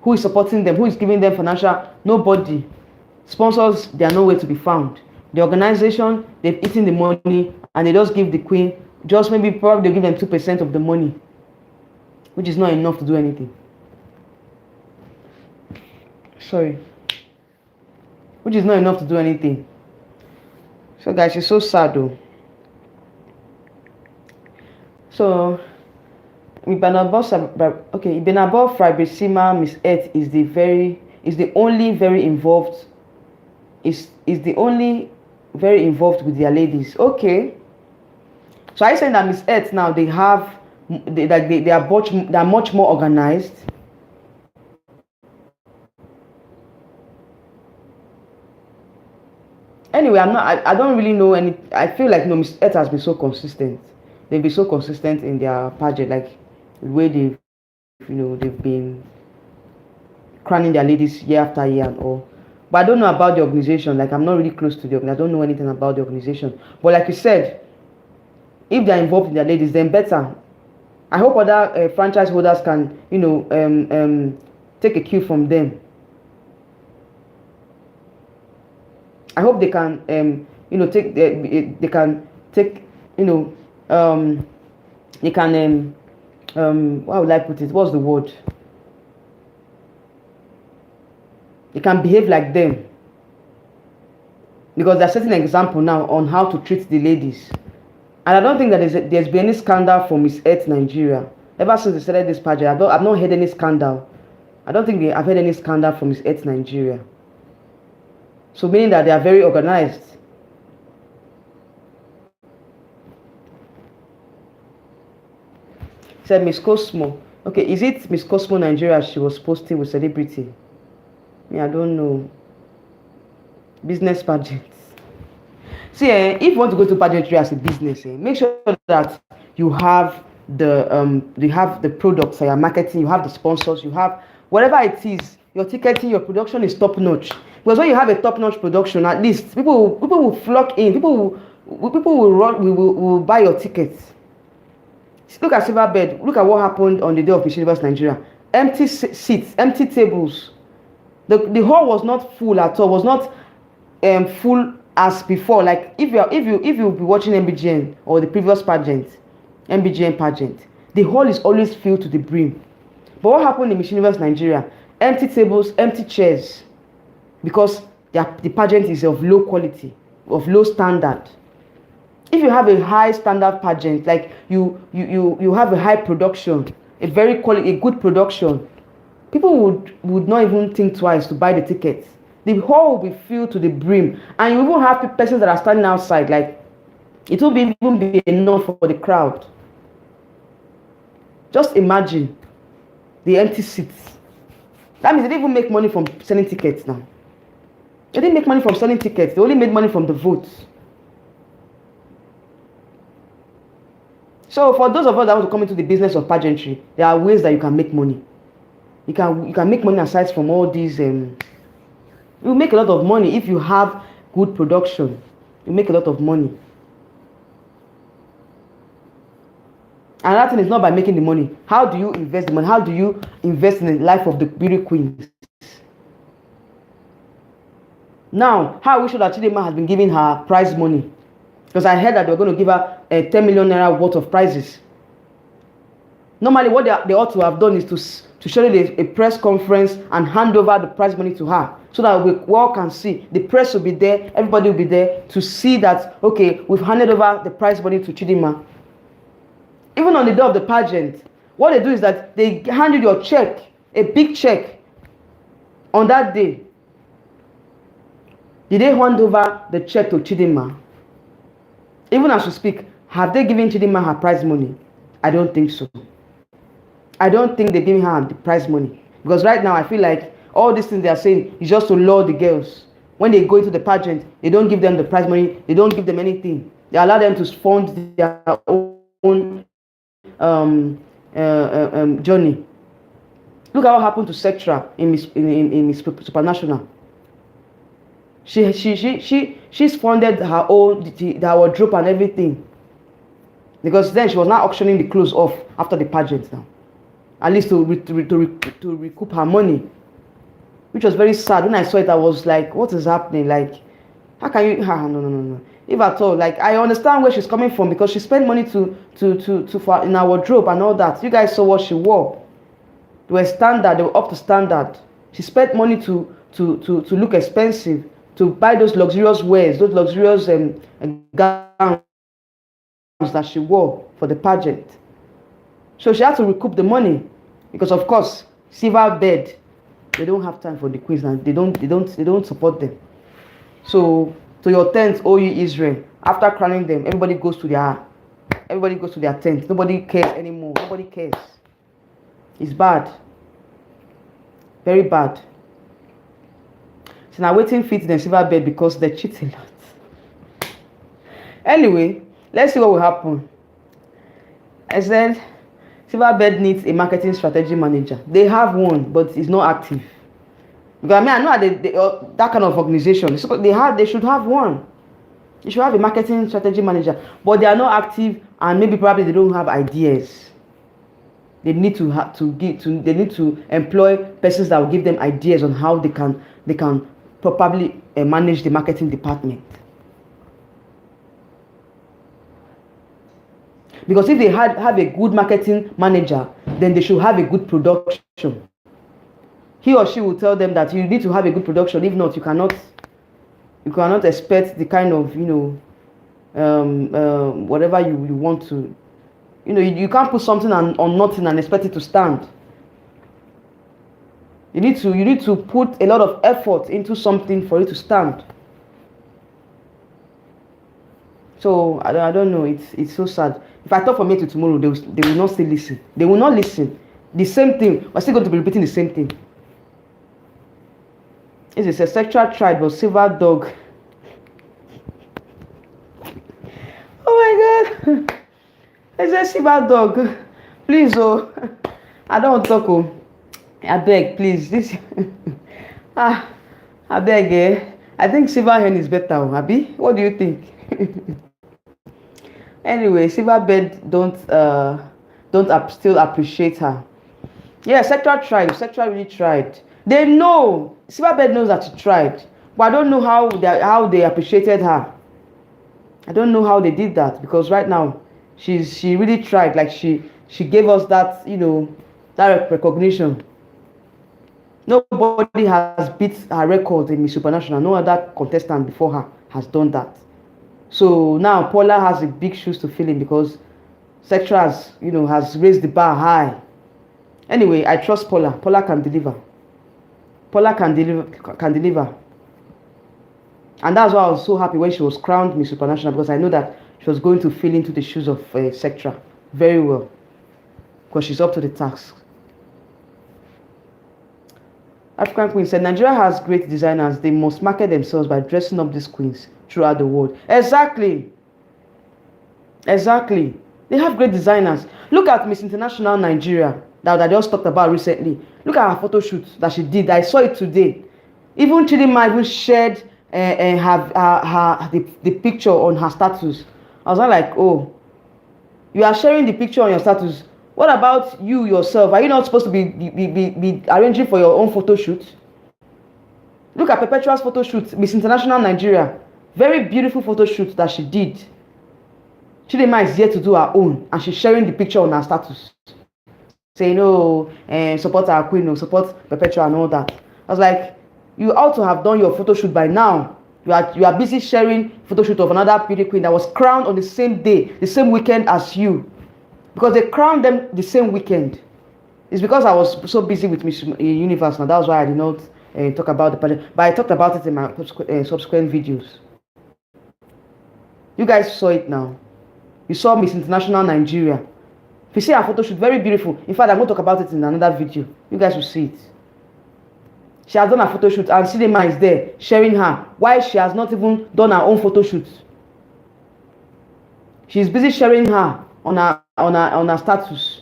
Who is supporting them? Who is giving them financial? Nobody. Sponsors, they are nowhere to be found. The organization, they've eaten the money and they just give the queen, probably they give them 2% of the money, which is not enough to do anything. Sorry. Which is not enough to do anything. So guys, it's so sad though. So Ibenabor Fribesima Miss Earth is the only very involved with their ladies. Okay. So I saying that Miss Earth now they are much more organized. Anyway, I don't really know any. I feel like Miss Earth has been so consistent. They've been so consistent in their pageant, like the way they've been crowning their ladies year after year and all. But I don't know about the organization. Like, I'm not really close to the organization. I don't know anything about the organization. But like you said, if they're involved in their ladies, then better. I hope other franchise holders can, take a cue from them. I hope they can, how would I put it? What's the word? They can behave like them, because they're setting an example now on how to treat the ladies. And I don't think that there's been any scandal for Miss Earth Nigeria ever since they started this pageant. I've not heard any scandal. I don't think I've heard any scandal from Miss Earth Nigeria. So meaning that they are very organized. Said Miss Cosmo. Okay, is it Miss Cosmo Nigeria she was posting with celebrity? I don't know. Business pageants. See, if you want to go to pageantry as a business, make sure that you have the products that you're marketing, you have the sponsors, you have whatever it is. Your ticketing, your production is top notch. Because when you have a top notch production, at least people will flock in. People will buy your tickets. Look at Silverbird. Look at what happened on the day of Miss Universe Nigeria. Empty seats, empty tables. The hall was not full at all. Was not full as before. Like if you be watching MBGN or the previous pageant, MBGN pageant, the hall is always filled to the brim. But what happened in Miss Universe Nigeria? Empty tables, empty chairs, because the pageant is of low quality, of low standard. If you have a high standard pageant, like you have a high production, a good production, people would not even think twice to buy the tickets. The hall will be filled to the brim, and you even have persons that are standing outside. Like it will even be enough for the crowd. Just imagine the empty seats. That means they didn't even make money from selling tickets now. They didn't make money from selling tickets. They only made money from the votes. So for those of us that want to come into the business of pageantry, there are ways that you can make money. You can make money aside from all these. You make a lot of money if you have good production. You make a lot of money. And that thing is not by making the money. How do you invest the money? How do you invest in the life of the beauty queens? Now, how are we sure that Chidema has been giving her prize money? Because I heard that they were going to give her 10 million naira worth of prizes. Normally, what they ought to have done is to schedule a press conference and hand over the prize money to her, so that we all can see. The press will be there, everybody will be there to see that, okay, we've handed over the prize money to Chidinma. Even on the day of the pageant, what they do is that they hand you your check, a big check, on that day. Did they hand over the check to Chidinma? Even as we speak, have they given Chidinma her prize money? I don't think so. I don't think they're giving her the prize money. Because right now, I feel like all these things they are saying is just to lure the girls. When they go into the pageant, they don't give them the prize money. They don't give them anything. They allow them to fund their own journey. Look at what happened to Sectra in Miss Supernational. She's funded her own her wardrobe and everything, because then she was not auctioning the clothes off after the pageant now, at least to recoup her money, which was very sad. When I saw it, I was like, what is happening? Like, how can you? No. If at all, like, I understand where she's coming from, because she spent money for in her wardrobe and all that. You guys saw what she wore. They were standard. They were up to standard. She spent money to look expensive, to buy those luxurious wares, those luxurious gowns that she wore for the pageant. So she had to recoup the money, because of course, silver bed, they don't have time for the queens, and they don't support them. So to your tent, O ye Israel, after crowning them, everybody goes to their tent. Nobody cares anymore. Nobody cares. It's bad. Very bad. So now waiting fit in the silver bed because they cheat a lot. Anyway, let's see what will happen. I said silver bed needs a marketing strategy manager. They have one, but it's not active. Because I know that kind of organization. They should have one. They should have a marketing strategy manager, but they are not active, and maybe probably they don't have ideas. They need to employ persons that will give them ideas on how they can properly manage the marketing department. Because if they have a good marketing manager, then they should have a good production. He or she will tell them that you need to have a good production. If not, you cannot expect the kind of whatever you want to. You can't put something on nothing and expect it to stand. You need to put a lot of effort into something for it to stand. So I don't know. It's so sad. If I talk from here to tomorrow, they will not still listen. They will not listen. The same thing. We're still going to be repeating the same thing. It's a sexual tribe but silver dog. Oh my God. It's a silver dog. Please, oh. I don't want to talk, oh. I beg, please. This. I beg, eh. I think silver hen is better, oh. Abi? What do you think? Anyway, silverbed don't still appreciate her. Yeah, sexual tried. Sexual really tried. They know. Silverbed knows that she tried, but I don't know how they appreciated her. I don't know how they did that, because right now she really tried. Like she gave us that that recognition. Nobody has beat her record in Miss Supernational. No other contestant before her has done that. So now Paula has a big shoes to fill in, because Sextra has raised the bar high. Anyway, I trust Paula. Paula can deliver. Paula can deliver. And that's why I was so happy when she was crowned Miss Supernational, because I know that she was going to fill into the shoes of Sextra very well, because she's up to the task. African Queen said, Nigeria has great designers. They must market themselves by dressing up these queens throughout the world. Exactly. They have great designers. Look at Miss International Nigeria that I just talked about recently. Look at her photo shoot that she did. I saw it today. Even Chidinma even shared the picture on her status. I was like, oh, you are sharing the picture on your status. What about you yourself? Are you not supposed to be arranging for your own photo shoot? Look at Perpetual's photo shoot, Miss International Nigeria. Very beautiful photo shoot that she did. Chidinma is here to do her own, and she's sharing the picture on her status. saying, oh, support our queen, or support Perpetua and all that. I was like, you ought to have done your photo shoot by now. You are busy sharing photo shoot of another beauty queen that was crowned on the same day, the same weekend as you. Because they crowned them the same weekend. It's because I was so busy with Miss Universe now. That was why I did not talk about the pageant. But I talked about it in my subsequent videos. You guys saw it now. You saw Miss International Nigeria. If you see her photo shoot, very beautiful. In fact, I'm going to talk about it in another video. You guys will see it. She has done a photo shoot and Cinema is there sharing her. Why she has not even done her own photo shoot? She's busy sharing her on her status.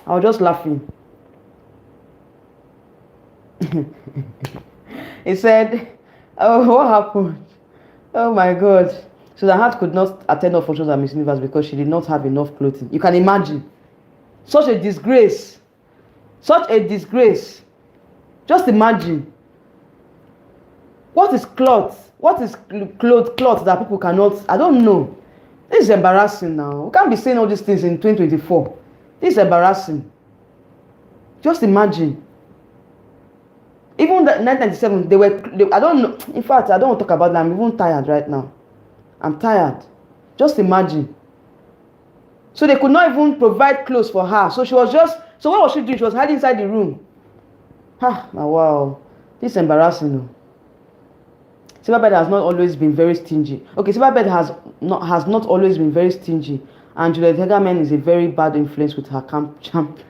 I was just laughing. He said, oh, what happened? Oh my God. So the Hart could not attend all functions at Miss Universe because she did not have enough clothing. You can imagine. Such a disgrace. Such a disgrace. Just imagine. What is cloth? What is cloth that people cannot? I don't know. This is embarrassing now. We can't be saying all these things in 2024. This is embarrassing. Just imagine. Even the 1997, I don't know. In fact, I don't want to talk about that. I'm even tired right now. I'm tired. Just imagine. So they could not even provide clothes for her. So she was just, so what was she doing? She was hiding inside the room. Wow. This is embarrassing. No? Silverbird has not always been very stingy. Okay, Silverbird has not always been very stingy. And Juliet Hegerman is a very bad influence with her camp champ.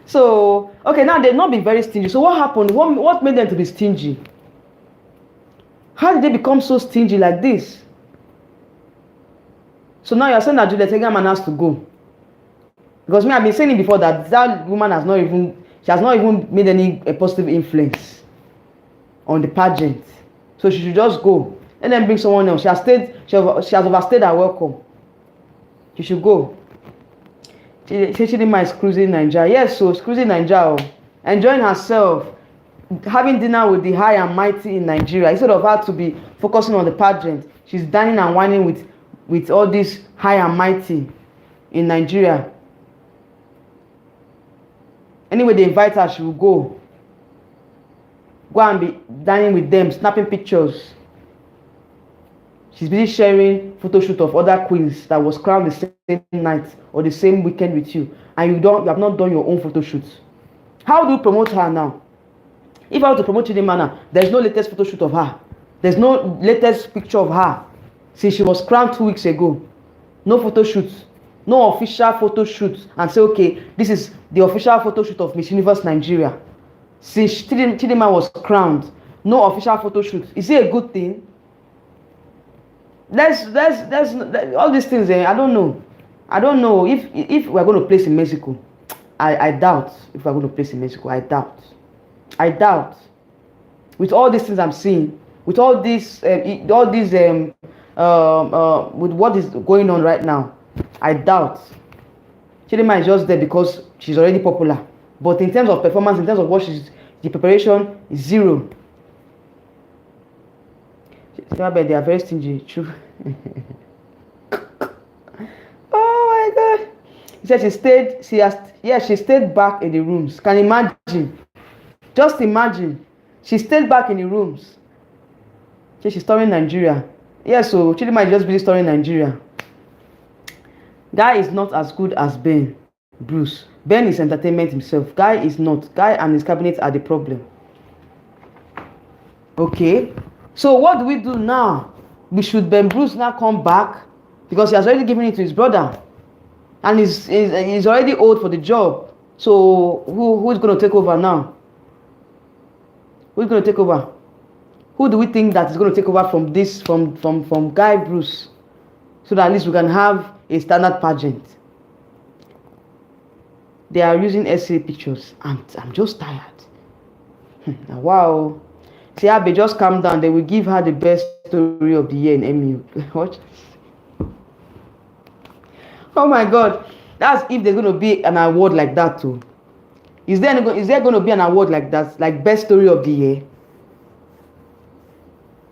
So, okay, now they've not been very stingy. So what happened? What made them to be stingy? How did they become so stingy like this? So now you're saying that Juliet Hegerman has to go. Because me, I've been saying it before that woman has not even made any positive influence on the pageant. So she should just go. And then bring someone else. She has overstayed her welcome. She should go. She is cruising Nigeria. Yes, so cruising Nigeria. Enjoying herself. Having dinner with the high and mighty in Nigeria. Instead of her to be focusing on the pageant, she's dining and whining with all this high and mighty in Nigeria. Anyway, they invite her, she will go. Go and be dining with them, snapping pictures. She's busy sharing photo shoot of other queens that was crowned the same night or the same weekend with you, and you have not done your own photo shoot. How do you promote her now? If I were to promote Chidimma, there's no latest photo shoot of her. There's no latest picture of her since she was crowned 2 weeks ago. No photo shoot. No official photo shoot and say, okay, this is the official photo shoot of Miss Universe Nigeria. Since Chidimma was crowned, no official photo shoot. Is it a good thing? Let's all these things. I don't know. I don't know if we're going to place in Mexico. I doubt if we're going to place in Mexico. I doubt. With all these things I'm seeing, with all this, with what is going on right now, I doubt. Chidimma is just there because she's already popular. But in terms of performance, in terms of the preparation is zero. They are very stingy, true. Oh my God. He said she stayed back in the rooms. Can you imagine? Just imagine. She stayed back in the rooms. She's touring Nigeria. Yeah, so Chidimma is just busy touring Nigeria. Guy is not as good as Ben Bruce. Ben is entertainment himself. Guy is not. Guy and his cabinet are the problem. Okay. So what do we do now? Should Ben Bruce now come back? Because he has already given it to his brother. And he's already old for the job. So who is going to take over now? Who's going to take over? Who do we think that is going to take over from Guy Bruce? So that at least we can have a standard pageant. They are using essay pictures. I'm just tired. Wow. See, Abe, just calm down. They will give her the best story of the year in MU. What? Oh my God. That's if there's going to be an award like that too. Is there going to be an award like that? Like best story of the year?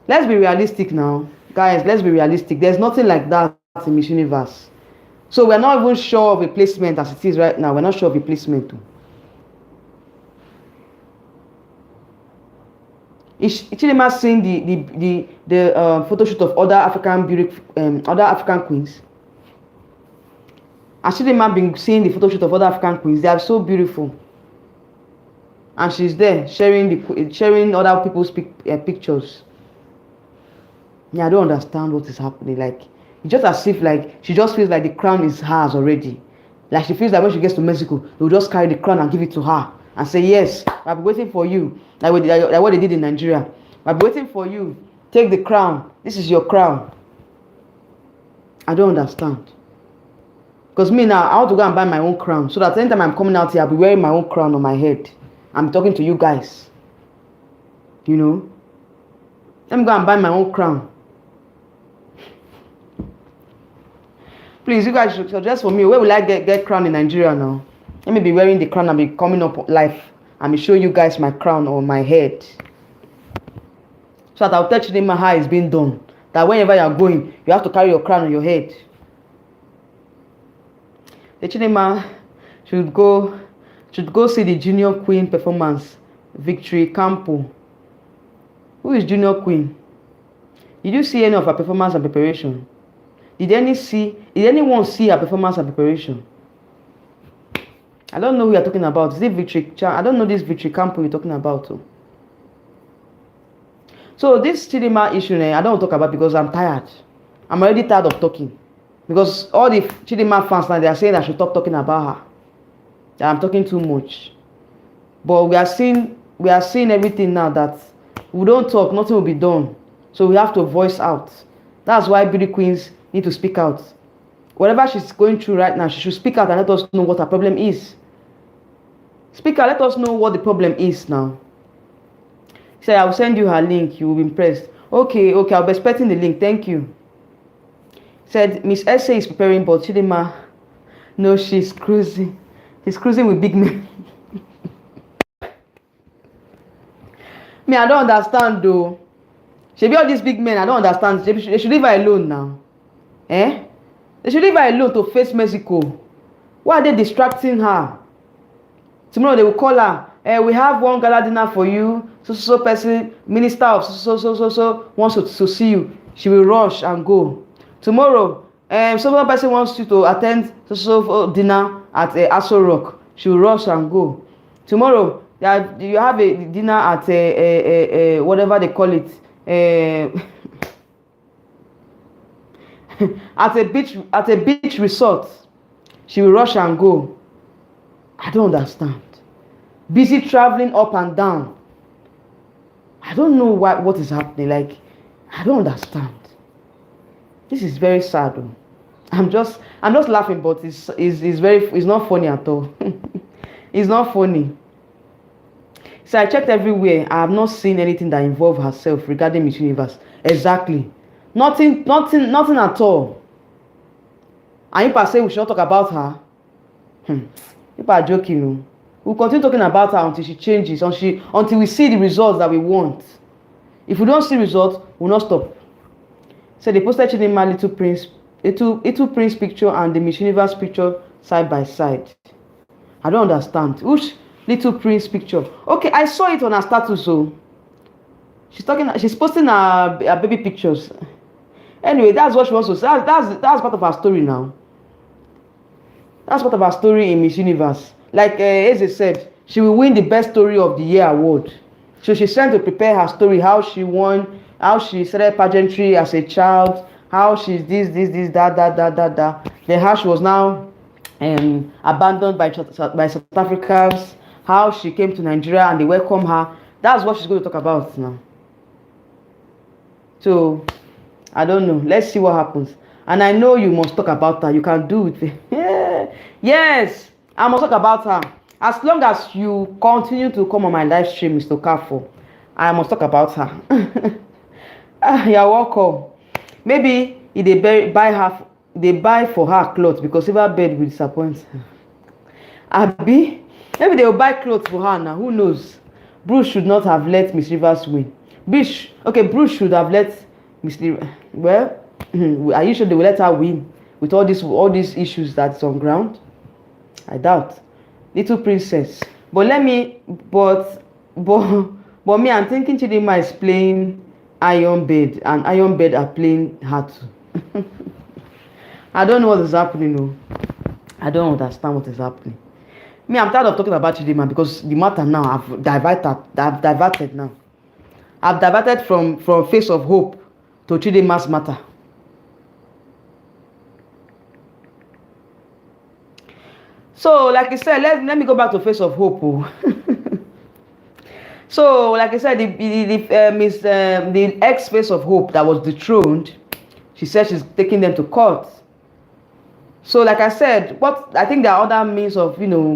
Let's be realistic now. Guys, let's be realistic. There's nothing like that in Miss Universe. So we're not even sure of a placement as it is right now. We're not sure of a placement too. Is Chidinma seeing the photo shoot of other African beauty, other African queens? Has Chidinma been seeing the photo shoot of other African queens? They are so beautiful, and she's there sharing other people's pictures. Yeah, I don't understand what is happening. Like, it's just as if like she just feels like the crown is hers already. Like she feels like when she gets to Mexico, they'll just carry the crown and give it to her and say, yes, I've been waiting for you. Like what they did in Nigeria. I've been waiting for you. Take the crown. This is your crown. I don't understand. Because me now, I want to go and buy my own crown. So that anytime I'm coming out here, I'll be wearing my own crown on my head. I'm talking to you guys. You know? Let me go and buy my own crown. Please, you guys should suggest for me, where will I get crown in Nigeria now? Let me be wearing the crown and be coming up live and be show you guys my crown on my head. So that I'll tell Chidinma how it's being done. That whenever you're going, you have to carry your crown on your head. The Chidinma should go see the junior queen performance, Victory Campo. Who is junior queen? Did you see any of her performance and preparation? Did anyone see her performance and preparation? I don't know who you're talking about. Is it Victory? I don't know this Victory Campo you're talking about. Too. So this Chidinma issue, I don't want to talk about because I'm tired. I'm already tired of talking. Because all the Chidinma fans now, they are saying I should stop talking about her. That I'm talking too much. But we are seeing everything now that we don't talk, nothing will be done. So we have to voice out. That's why beauty queens need to speak out. Whatever she's going through right now, she should speak out and let us know what her problem is. Speak out, let us know what the problem is now. She said, I will send you her link. You will be impressed. Okay, I'll be expecting the link. Thank you. Said, Miss Essay is preparing, but Chidinma, no, she's cruising. She's cruising with big men. Me, I don't understand though. She be all these big men, I don't understand. They should leave her alone now. Eh? They should leave her alone to face Mexico. Why are they distracting her? Tomorrow they will call her. We have one gala dinner for you. So person, minister of so wants to see you. She will rush and go. Tomorrow, some person wants you to attend so dinner at Aso Rock. She will rush and go. Tomorrow, you have a dinner at whatever they call it. At a beach resort. She will rush and go. I don't understand. Busy traveling up and down. I don't know what is happening. Like, I don't understand. This is very sad though. I'm just laughing, but it's not funny at all. It's not funny. So I checked everywhere. I have not seen anything that involves herself regarding Miss Universe. Exactly. Nothing at all. And if I say we should not talk about her, people are joking. No? We'll continue talking about her until she changes, until we see the results that we want. If we don't see results, we'll not stop. So they posted Chidinma Little Prince picture and the Miss Universe picture side by side. I don't understand. Which Little Prince picture? Okay, I saw it on her status. So she's posting her baby pictures. Anyway, that's what she wants to say. That's part of her story now. That's part of her story in Miss Universe. Like Eze said, she will win the best story of the year award. So she's trying to prepare her story, how she won, how she started pageantry as a child, how she's this, that. Then how she was now abandoned by South Africans, how she came to Nigeria and they welcome her. That's what she's going to talk about now. So, I don't know. Let's see what happens. And I know you must talk about her. You can do it. Yeah. Yes, I must talk about her. As long as you continue to come on my live stream, Mr. Kafo, I must talk about her. You're welcome. Maybe if they buy for her clothes because Silver Bed will disappoint her. Abi, maybe they will buy clothes for her now. Who knows? Bruce should not have let Miss Rivers win. Bruce should have let Miss Rivers. Well, are you sure they will let her win? with all these issues that's on ground? I doubt. Little princess. But but me, I'm thinking Chidinma is playing Iron Bed, and Iron Bed are playing her too. I don't know what is happening. No, I don't understand what is happening. Me, I'm tired of talking about Chidinma because the matter now I've diverted now. I've diverted from Face of Hope to Chidinma's matter. So, like I said, let me go back to Face of Hope. Oh. So, like I said, the ex Face of Hope that was dethroned, she said she's taking them to court. So, like I said, I think there are other means of,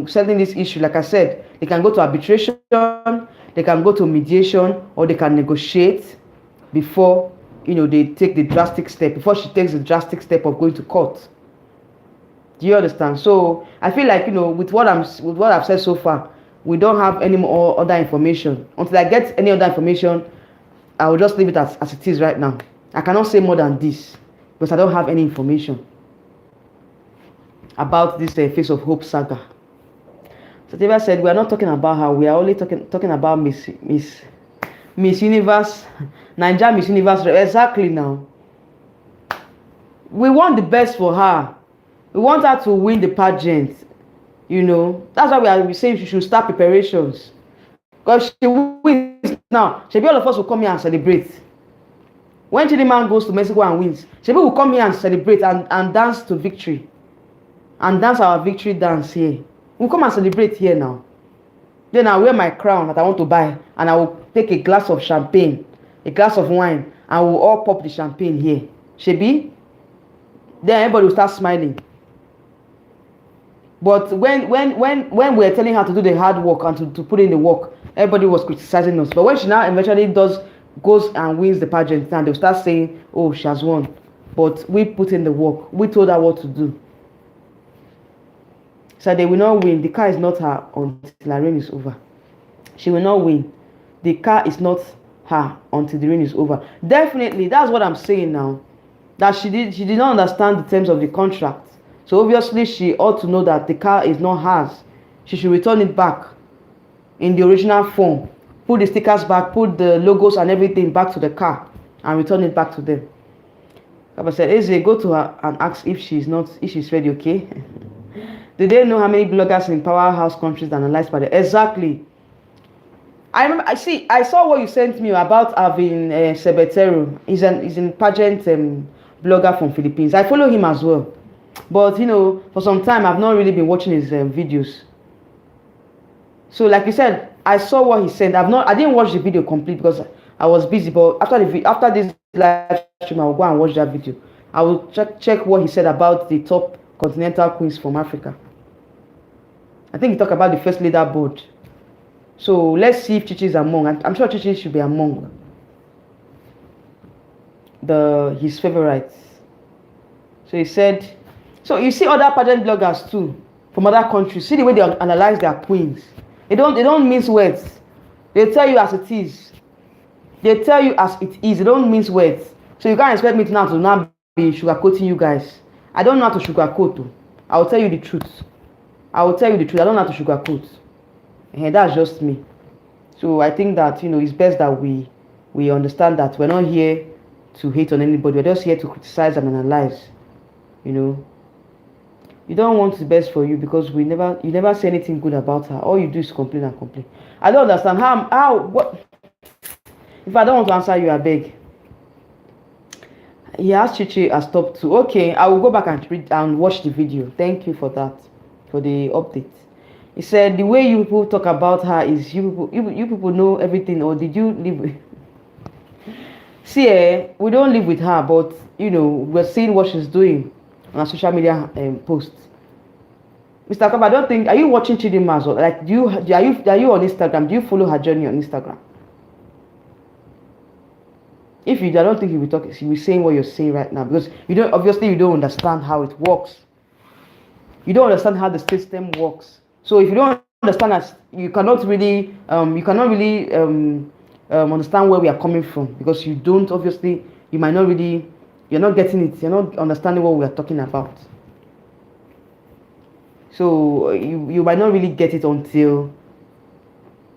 settling this issue. Like I said, they can go to arbitration, they can go to mediation, or they can negotiate before, they take the drastic step, before she takes the drastic step of going to court. Do you understand? So, I feel like, with what I've said so far, we don't have any more other information. Until I get any other information, I will just leave it as it is right now. I cannot say more than this because I don't have any information about this Face of Hope saga. So Teva said, we are not talking about her. We are only talking about Miss Universe, Nigeria Miss Universe. Exactly now. We want the best for her. We want her to win the pageant. That's why we saying she should start preparations. Because she wins now. Shebi all of us will come here and celebrate. When Chidinma goes to Mexico and wins, Shebi will come here and celebrate and dance to victory. And dance our victory dance here. We'll come and celebrate here now. Then I'll wear my crown that I want to buy. And I will take a glass of champagne, a glass of wine, and we'll all pop the champagne here. Shebi? Then everybody will start smiling. But when we're telling her to do the hard work and to put in the work, everybody was criticizing us. But when she now eventually goes and wins the pageant, and they'll start saying, oh, she has won. But we put in the work. We told her what to do. So they will not win. The car is not her until her reign is over. She will not win. The car is not her until the reign is over. Definitely, that's what I'm saying now. That she did not understand the terms of the contract. So obviously she ought to know that the car is not hers. She should return it back in the original form. Put the stickers back, put the logos and everything back to the car and return it back to them. Papa said, Eze, go to her and ask if she's ready, okay? Did they know how many bloggers in powerhouse countries analyzed by the... Exactly. I saw what you sent me about Avin Sebetero. He's in pageant blogger from Philippines. I follow him as well. But, for some time, I've not really been watching his videos. So, like you said, I saw what he sent. I didn't watch the video complete because I was busy. But after this live stream, I will go and watch that video. I will check what he said about the top continental queens from Africa. I think he talked about the first leaderboard. So, let's see if Chichi is among. I'm sure Chichi should be among his favorites. So, he said... So you see other pageant bloggers too from other countries. See the way they analyze their queens. They don't mince words. They tell you as it is. They tell you as it is. They don't mince words. So you can't expect me to now be sugarcoating you guys. I don't know how to sugarcoat. I will tell you the truth. I will tell you the truth. I don't know how to sugarcoat. And that's just me. So I think that it's best that we understand that we're not here to hate on anybody. We're just here to criticize and analyze. You don't want the best for you because you never say anything good about her. All you do is complain and complain. I don't understand what if I don't want to answer you, I beg. He asked Chichi has stopped too. Okay, I will go back and read and watch the video. Thank you for that, for the update. He said the way you people talk about her is you people know everything, or did you live with... See, we don't live with her, but we're seeing what she's doing on a social media post. Mr. Kaba, I don't think, are you watching Chidinma? Like, are you on Instagram? Do you follow her journey on Instagram? If you do, I don't think you'll be saying what you're saying right now, because obviously you don't understand how it works. You don't understand how the system works. So if you don't understand that, you cannot really understand where we are coming from, because you might not really You're not getting it. You're not understanding what we are talking about. So you might not really get it until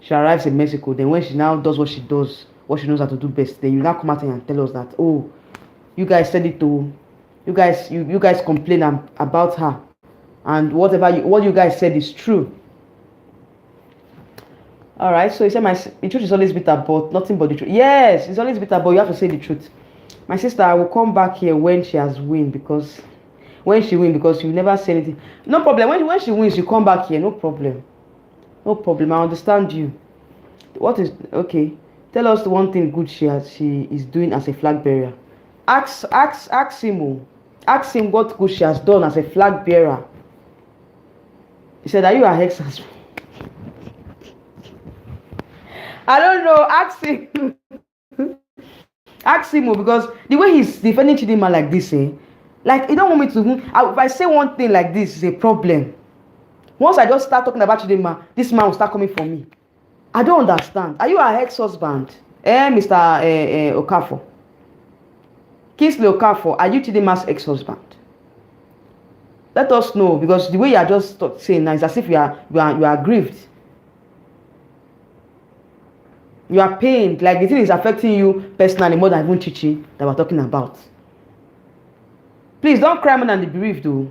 she arrives in Mexico. Then when she now does what she does, what she knows how to do best, then you now come out and tell us that, oh, you guys said it to, you guys complain about her, and what you guys said is true. All right. So he said, the truth is always bitter, but nothing but the truth. Yes, it's always bitter, but you have to say the truth. My sister, I will come back here when she has win, because when she win, because you never say anything. No problem. When she wins, you come back here. No problem. No problem. I understand you. What is okay? Tell us the one thing good she is doing as a flag bearer. Ask him. Ask him what good she has done as a flag bearer. He said, "Are you her ex-husband?" I don't know. Ask him. Ask him, because the way he's defending Chidinma like this, like you don't want me to. If I say one thing like this, is a problem. Once I just start talking about Chidinma, this man will start coming for me. I don't understand. Are you her ex-husband, Mr. Okafor? Kingsley Okafor, are you Chidinma's ex-husband? Let us know, because the way you are just saying now is as if you are grieved. You are pained, like the thing is affecting you personally more than even Chichi that we're talking about. Please don't cry more than the bereaved, though.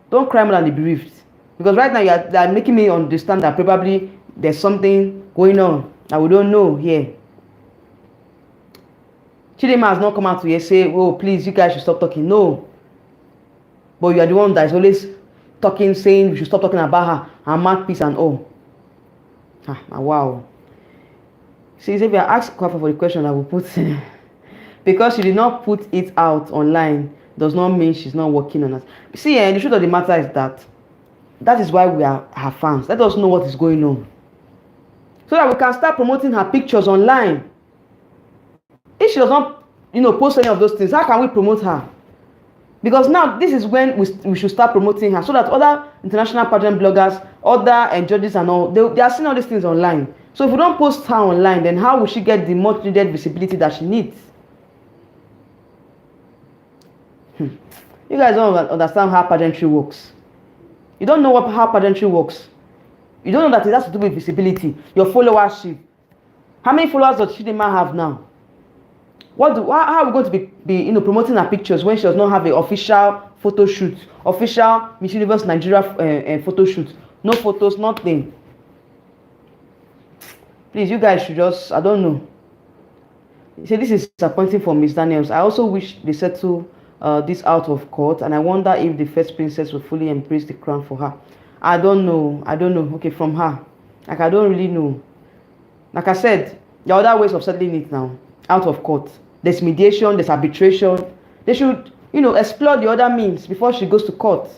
Don't cry more than the bereaved, because right now you are making me understand that probably there's something going on that we don't know here. Chidinma has not come out to here say, "Oh, please, you guys should stop talking." No, but you are the one that is always talking, saying we should stop talking about her mad peace and all. Wow. See, if you ask Kwafa for the question, I will put because she did not put it out online does not mean she's not working on it. See, the truth of the matter is that is why we are her fans. Let us know what is going on, so that we can start promoting her pictures online. If she does not, post any of those things, how can we promote her? Because now this is when we should start promoting her, so that other international pageant bloggers, other judges and all, they are seeing all these things online. So if we don't post her online, then how will she get the much needed visibility that she needs? You guys don't understand how pageantry works. You don't know how pageantry works. You don't know that it has to do with visibility, your followership. How many followers does Chidinma have now? How are we going to be promoting her pictures when she does not have an official photo shoot, official Miss Universe Nigeria photo shoot? No photos, nothing. Please, you guys should just, I don't know. See, this is disappointing for Miss Daniels. I also wish they settle this out of court, and I wonder if the first princess will fully embrace the crown for her. I don't know. Okay, from her. Like, I don't really know. Like I said, there are other ways of settling it now, out of court. There's mediation, there's arbitration. They should, explore the other means before she goes to court.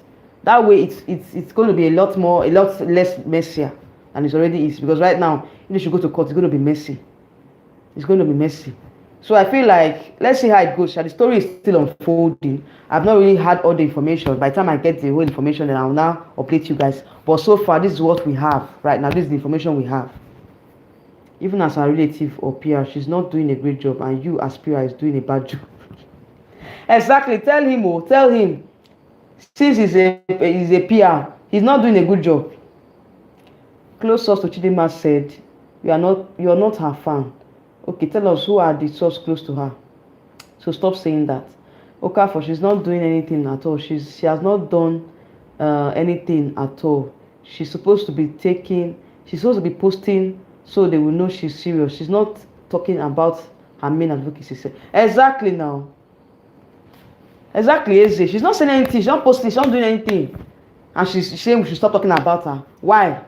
That way, it's going to be a lot less messier than it already is. Because right now, if she go to court, it's going to be messy. It's going to be messy. So I feel like, let's see how it goes. The story is still unfolding. I've not really had all the information. By the time I get the whole information, then I'll now update you guys. But so far, this is what we have right now. This is the information we have. Even as a relative or PR, she's not doing a great job, and you as PR is doing a bad job. Exactly. Tell him. Since he's a PR, he's not doing a good job. Close source to Chidinma said, you are not her fan. Okay, tell us who are the source close to her. So stop saying that. Okafor, she's not doing anything at all. She has not done anything at all. She's supposed to be posting so they will know she's serious. She's not talking about her main advocacy. Exactly now. Exactly, Eze. She's not saying anything. She's not posting. She's not doing anything. And she's saying we should stop talking about her. Why?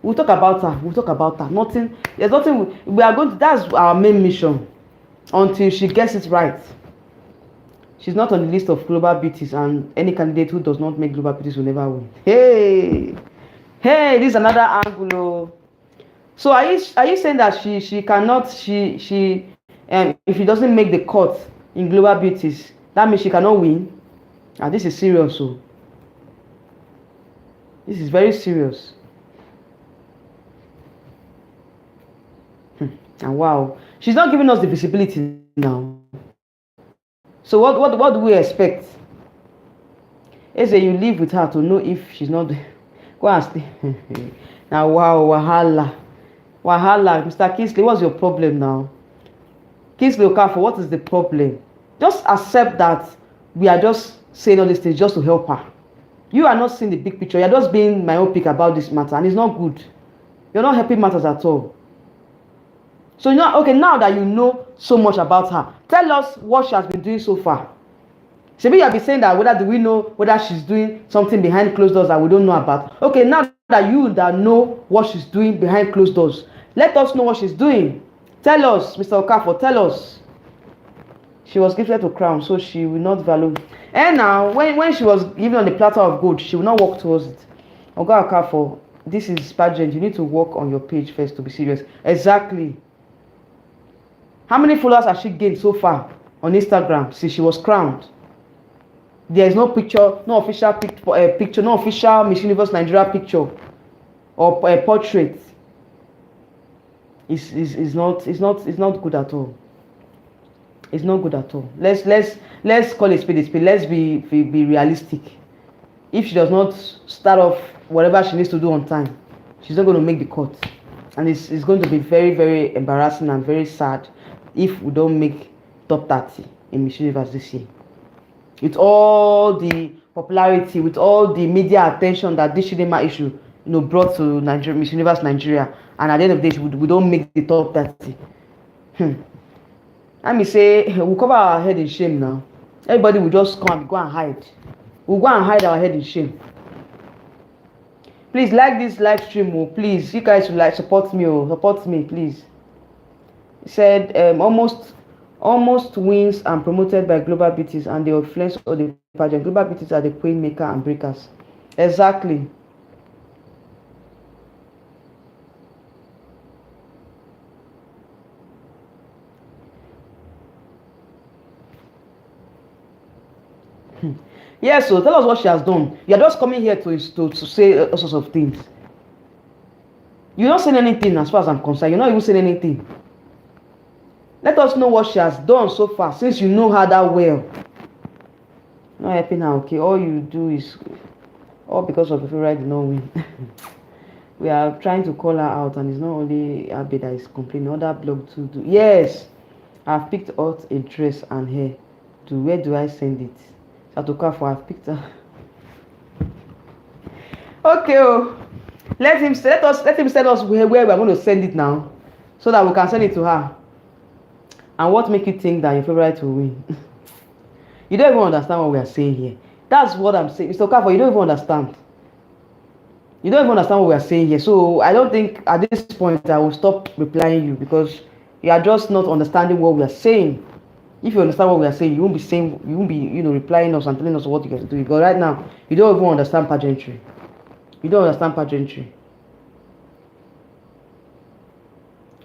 We'll talk about her. Nothing. There's nothing. We are going to. That's our main mission. Until she gets it right. She's not on the list of global beauties, and any candidate who does not make global beauties will never win. Hey, this is another angle. So are you saying that she cannot if she doesn't make the cut in global beauties, that means she cannot win? This is serious. So this is very serious. And wow, she's not giving us the visibility now. So what do we expect? Eze, you live with her to know if she's not. Go and stay. Now, wow, wahala. Mr. Kingsley, what's your problem now? Kingsley Okafor, what is the problem? Just accept that we are just saying all these things just to help her. You are not seeing the big picture. You're just being myopic about this matter, and it's not good. You're not helping matters at all. So okay, now that you know so much about her, tell us what she has been doing so far. Maybe you have been saying that whether do we know whether she's doing something behind closed doors that we don't know about. Okay, now that you know what she's doing behind closed doors, let us know what she's doing. Tell us, Mr. Okafor, tell us. She was gifted a crown, so she will not value. And now, when she was given on the platter of gold, she will not walk towards it. Oga Okafor, this is pageant. You need to work on your page first to be serious. Exactly. How many followers has she gained so far on Instagram since she was crowned? There is no picture, no official picture, no official Miss Universe Nigeria picture or a portrait. It's not good at all. It's not good at all. Let's call it a spade. Let's be realistic. If she does not start off whatever she needs to do on time, she's not going to make the cut, and it's going to be very, very embarrassing and very sad if we don't make top 30 in Miss Universe this year. With all the popularity, with all the media attention that this Chidinma issue, brought to Nigeria, Miss Universe Nigeria, and at the end of the day, we don't make the top 30. Let me say, we'll cover our head in shame now. Everybody will just go and hide. We'll go and hide our head in shame. Please like this live stream, oh, please. You guys will support me, please. He said, almost wins and promoted by global beauties and the influence of the pageant. Global beauties are the queen maker and breakers. Exactly. Yes, so tell us what she has done. You are just coming here to say all sorts of things. You're not saying anything as far as I'm concerned. You're not even saying anything. Let us know what she has done so far, since you know her that well. Not helping her, okay? All you do is, all because of the favorite did not win. We are trying to call her out, and it's not only Abby that is complaining. Other blog too do. Yes, I've picked out a dress and hair. Where do I send it? Satokafor, I've picked her. Okay, let him tell us where we are going to send it now, so that we can send it to her. And what make you think that your favorite will win? You don't even understand what we are saying here. That's what I'm saying, Mr. Okafor. You don't even understand. You don't even understand what we are saying here. So I don't think at this point I will stop replying you, because you are just not understanding what we are saying. If you understand what we are saying, you won't be replying us and telling us what you can do. But right now, you don't even understand pageantry. You don't understand pageantry.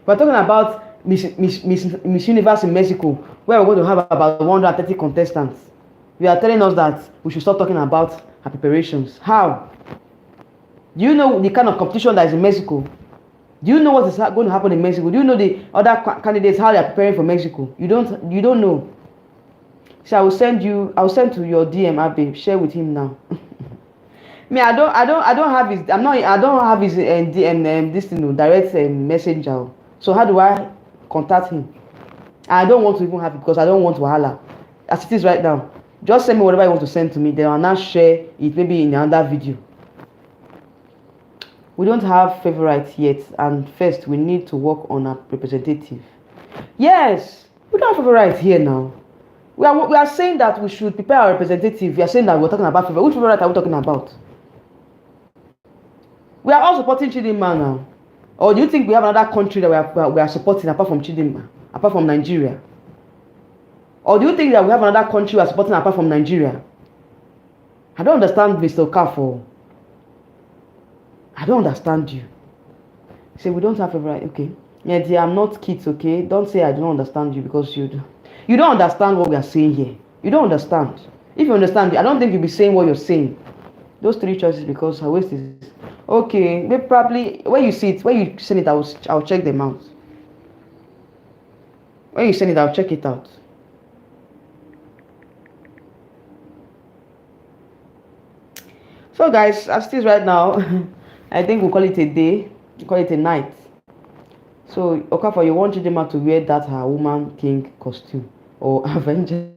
We're talking about Miss Universe in Mexico, where we're going to have about 130 contestants. You are telling us that we should start talking about her preparations. How? Do you know the kind of competition that is in Mexico? Do you know what is going to happen in Mexico? Do you know the other candidates, how they are preparing for Mexico? You don't know. So I'll send to your DM, Abe. Share with him now. Me, I don't have his. I don't have his this thing, direct messenger. So how do I contact him? I don't want to even have it, because I don't want wahala. As it is right now, just send me whatever you want to send to me. Then I'll now share it maybe in another video. We don't have favorites yet, and first we need to work on our representative. Yes, we don't have favorites here now. We are saying that we should prepare our representative. We are saying that we're talking about favorite. Which favorite are we talking about? We are all supporting Chidinma now. Or do you think we have another country that we are supporting apart from Chidinma, apart from Nigeria? Or do you think that we have another country we are supporting apart from Nigeria? I don't understand, Mr. Okafor. I don't understand you. Say we don't have favorite. Okay. Yeah, dear, I'm not kids, okay? Don't say I don't understand you, because you don't understand what we are saying here. You don't understand. If you understand, I don't think you'll be saying what you're saying. Those three choices, because her waist is okay. Maybe probably when you see it, when you send it, I'll check them out. When you send it, I'll check it out. So guys, as it is right now, I think we'll call it a day, we'll call it a night. So Okafor, you want Chidinma to wear that her woman king costume or Avengers?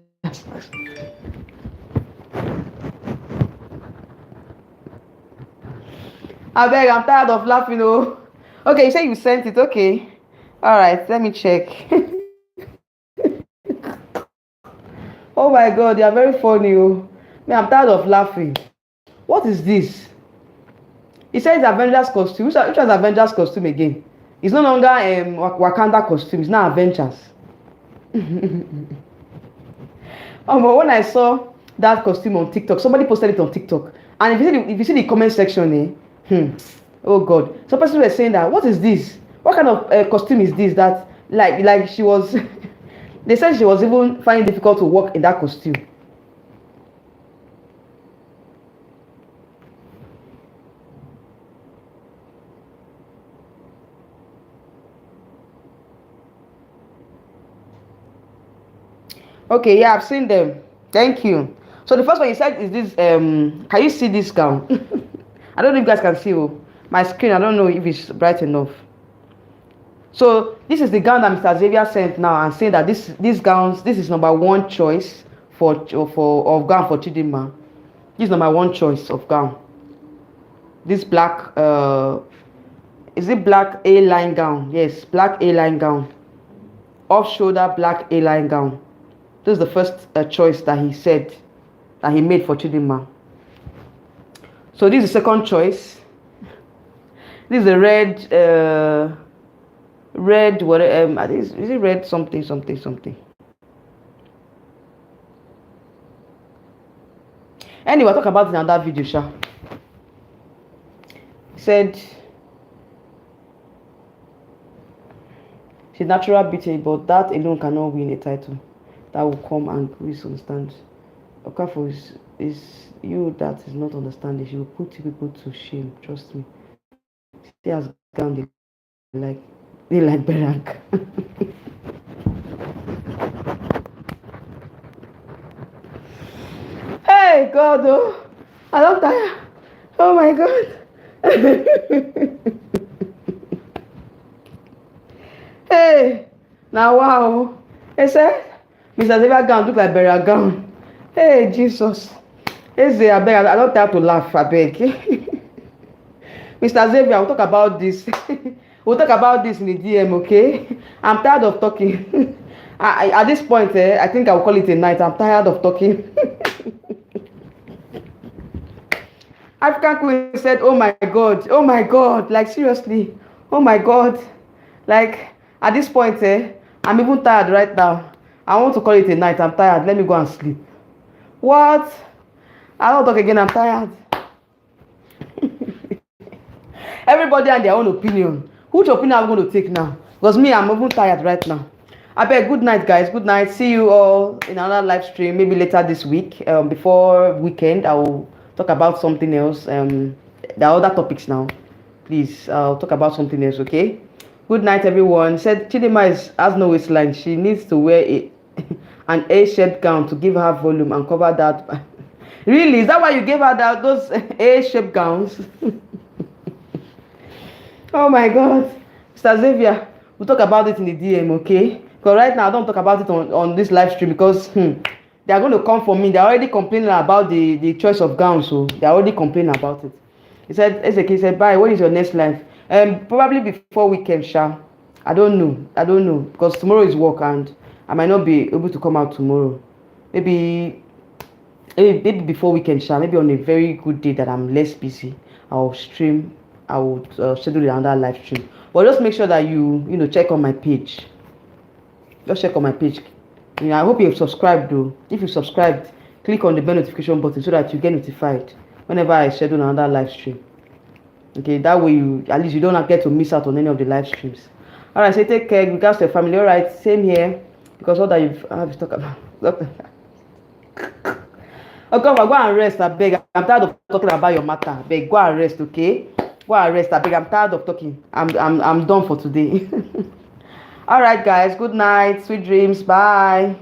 I beg, I'm tired of laughing. Oh, okay. You say you sent it. Okay, all right. Let me check. Oh my God, they are very funny. Oh, man, I'm tired of laughing. What is this? He says Avengers costume. Which was Avengers costume again? It's no longer Wakanda costume. It's now Avengers. But when I saw that costume on TikTok, somebody posted it on TikTok, and if you see the comment section, oh God, some person were saying that what is this? What kind of costume is this? That like she was. They said she was even finding it difficult to walk in that costume. Okay, yeah, I've seen them. Thank you. So the first one you said is this. Can you see this gown? I don't know if you guys can see my screen. I don't know if it's bright enough. So this is the gown that Mr. Xavier sent now and saying that these gowns, this is number one choice of gown for Chidinma. This is number one choice of gown. This black is it black A-line gown? Yes, black A-line gown. Off shoulder black A-line gown. This is the first choice that he said that he made for Chidinma. So this is the second choice. This is a red whatever. I think is it red something. Anyway, I'll talk about it in another video, Sha. He said she's natural beauty, but that alone cannot win a title. That will come and misunderstand. Okafor is you that is not understanding. She will put people to shame. Trust me. She has gone like Berank. Hey God, oh, I love that. Oh my God. Hey, now wow. He said, Mr. Xavier gown look like burial gown. Hey Jesus. Eze, I beg, I don't have to laugh, I beg. Mr. Xavier, we'll talk about this. We'll talk about this in the DM, okay? I'm tired of talking. At this point, I think I'll call it a night. I'm tired of talking. African Queen said, oh my God, like seriously, oh my God. Like, at this point, I'm even tired right now. I want to call it a night. I'm tired. Let me go and sleep. What? I don't talk again. I'm tired. Everybody has their own opinion. Which opinion I'm going to take now? Because me, I'm even tired right now. I beg, good night, guys. Good night. See you all in another live stream, maybe later this week. Before weekend, I will talk about something else. There are other topics now. Please, I'll talk about something else, okay? Good night, everyone. Said Chidinma has no waistline. She needs to wear an A-shaped gown to give her volume and cover that. Really? Is that why you gave her those A-shaped gowns? Oh my God. Mr. Xavier, we'll talk about it in the DM, okay? Because right now, I don't talk about it on this live stream because they are going to come for me. They're already complaining about the choice of gowns, so they're already complaining about it. He said, Ezeki said, bye, when is your next live? Probably before weekend, Sha. I don't know. Because tomorrow is work and I might not be able to come out tomorrow. Maybe before weekend, Sha. Maybe on a very good day that I'm less busy, I'll stream. I will schedule another live stream. But just make sure that you check on my page. Just check on my page. I hope you've subscribed though. If you subscribed, click on the bell notification button so that you get notified whenever I schedule another live stream. Okay, that way at least you don't get to miss out on any of the live streams. Alright, so take care, regards to your family. Alright, same here. Because all that I have to talk about. Okay, go and rest, I beg. I'm tired of talking about your matter. I beg, go and rest, okay? Go and rest, I beg. I'm tired of talking. I'm done for today. Alright guys, good night, sweet dreams, bye.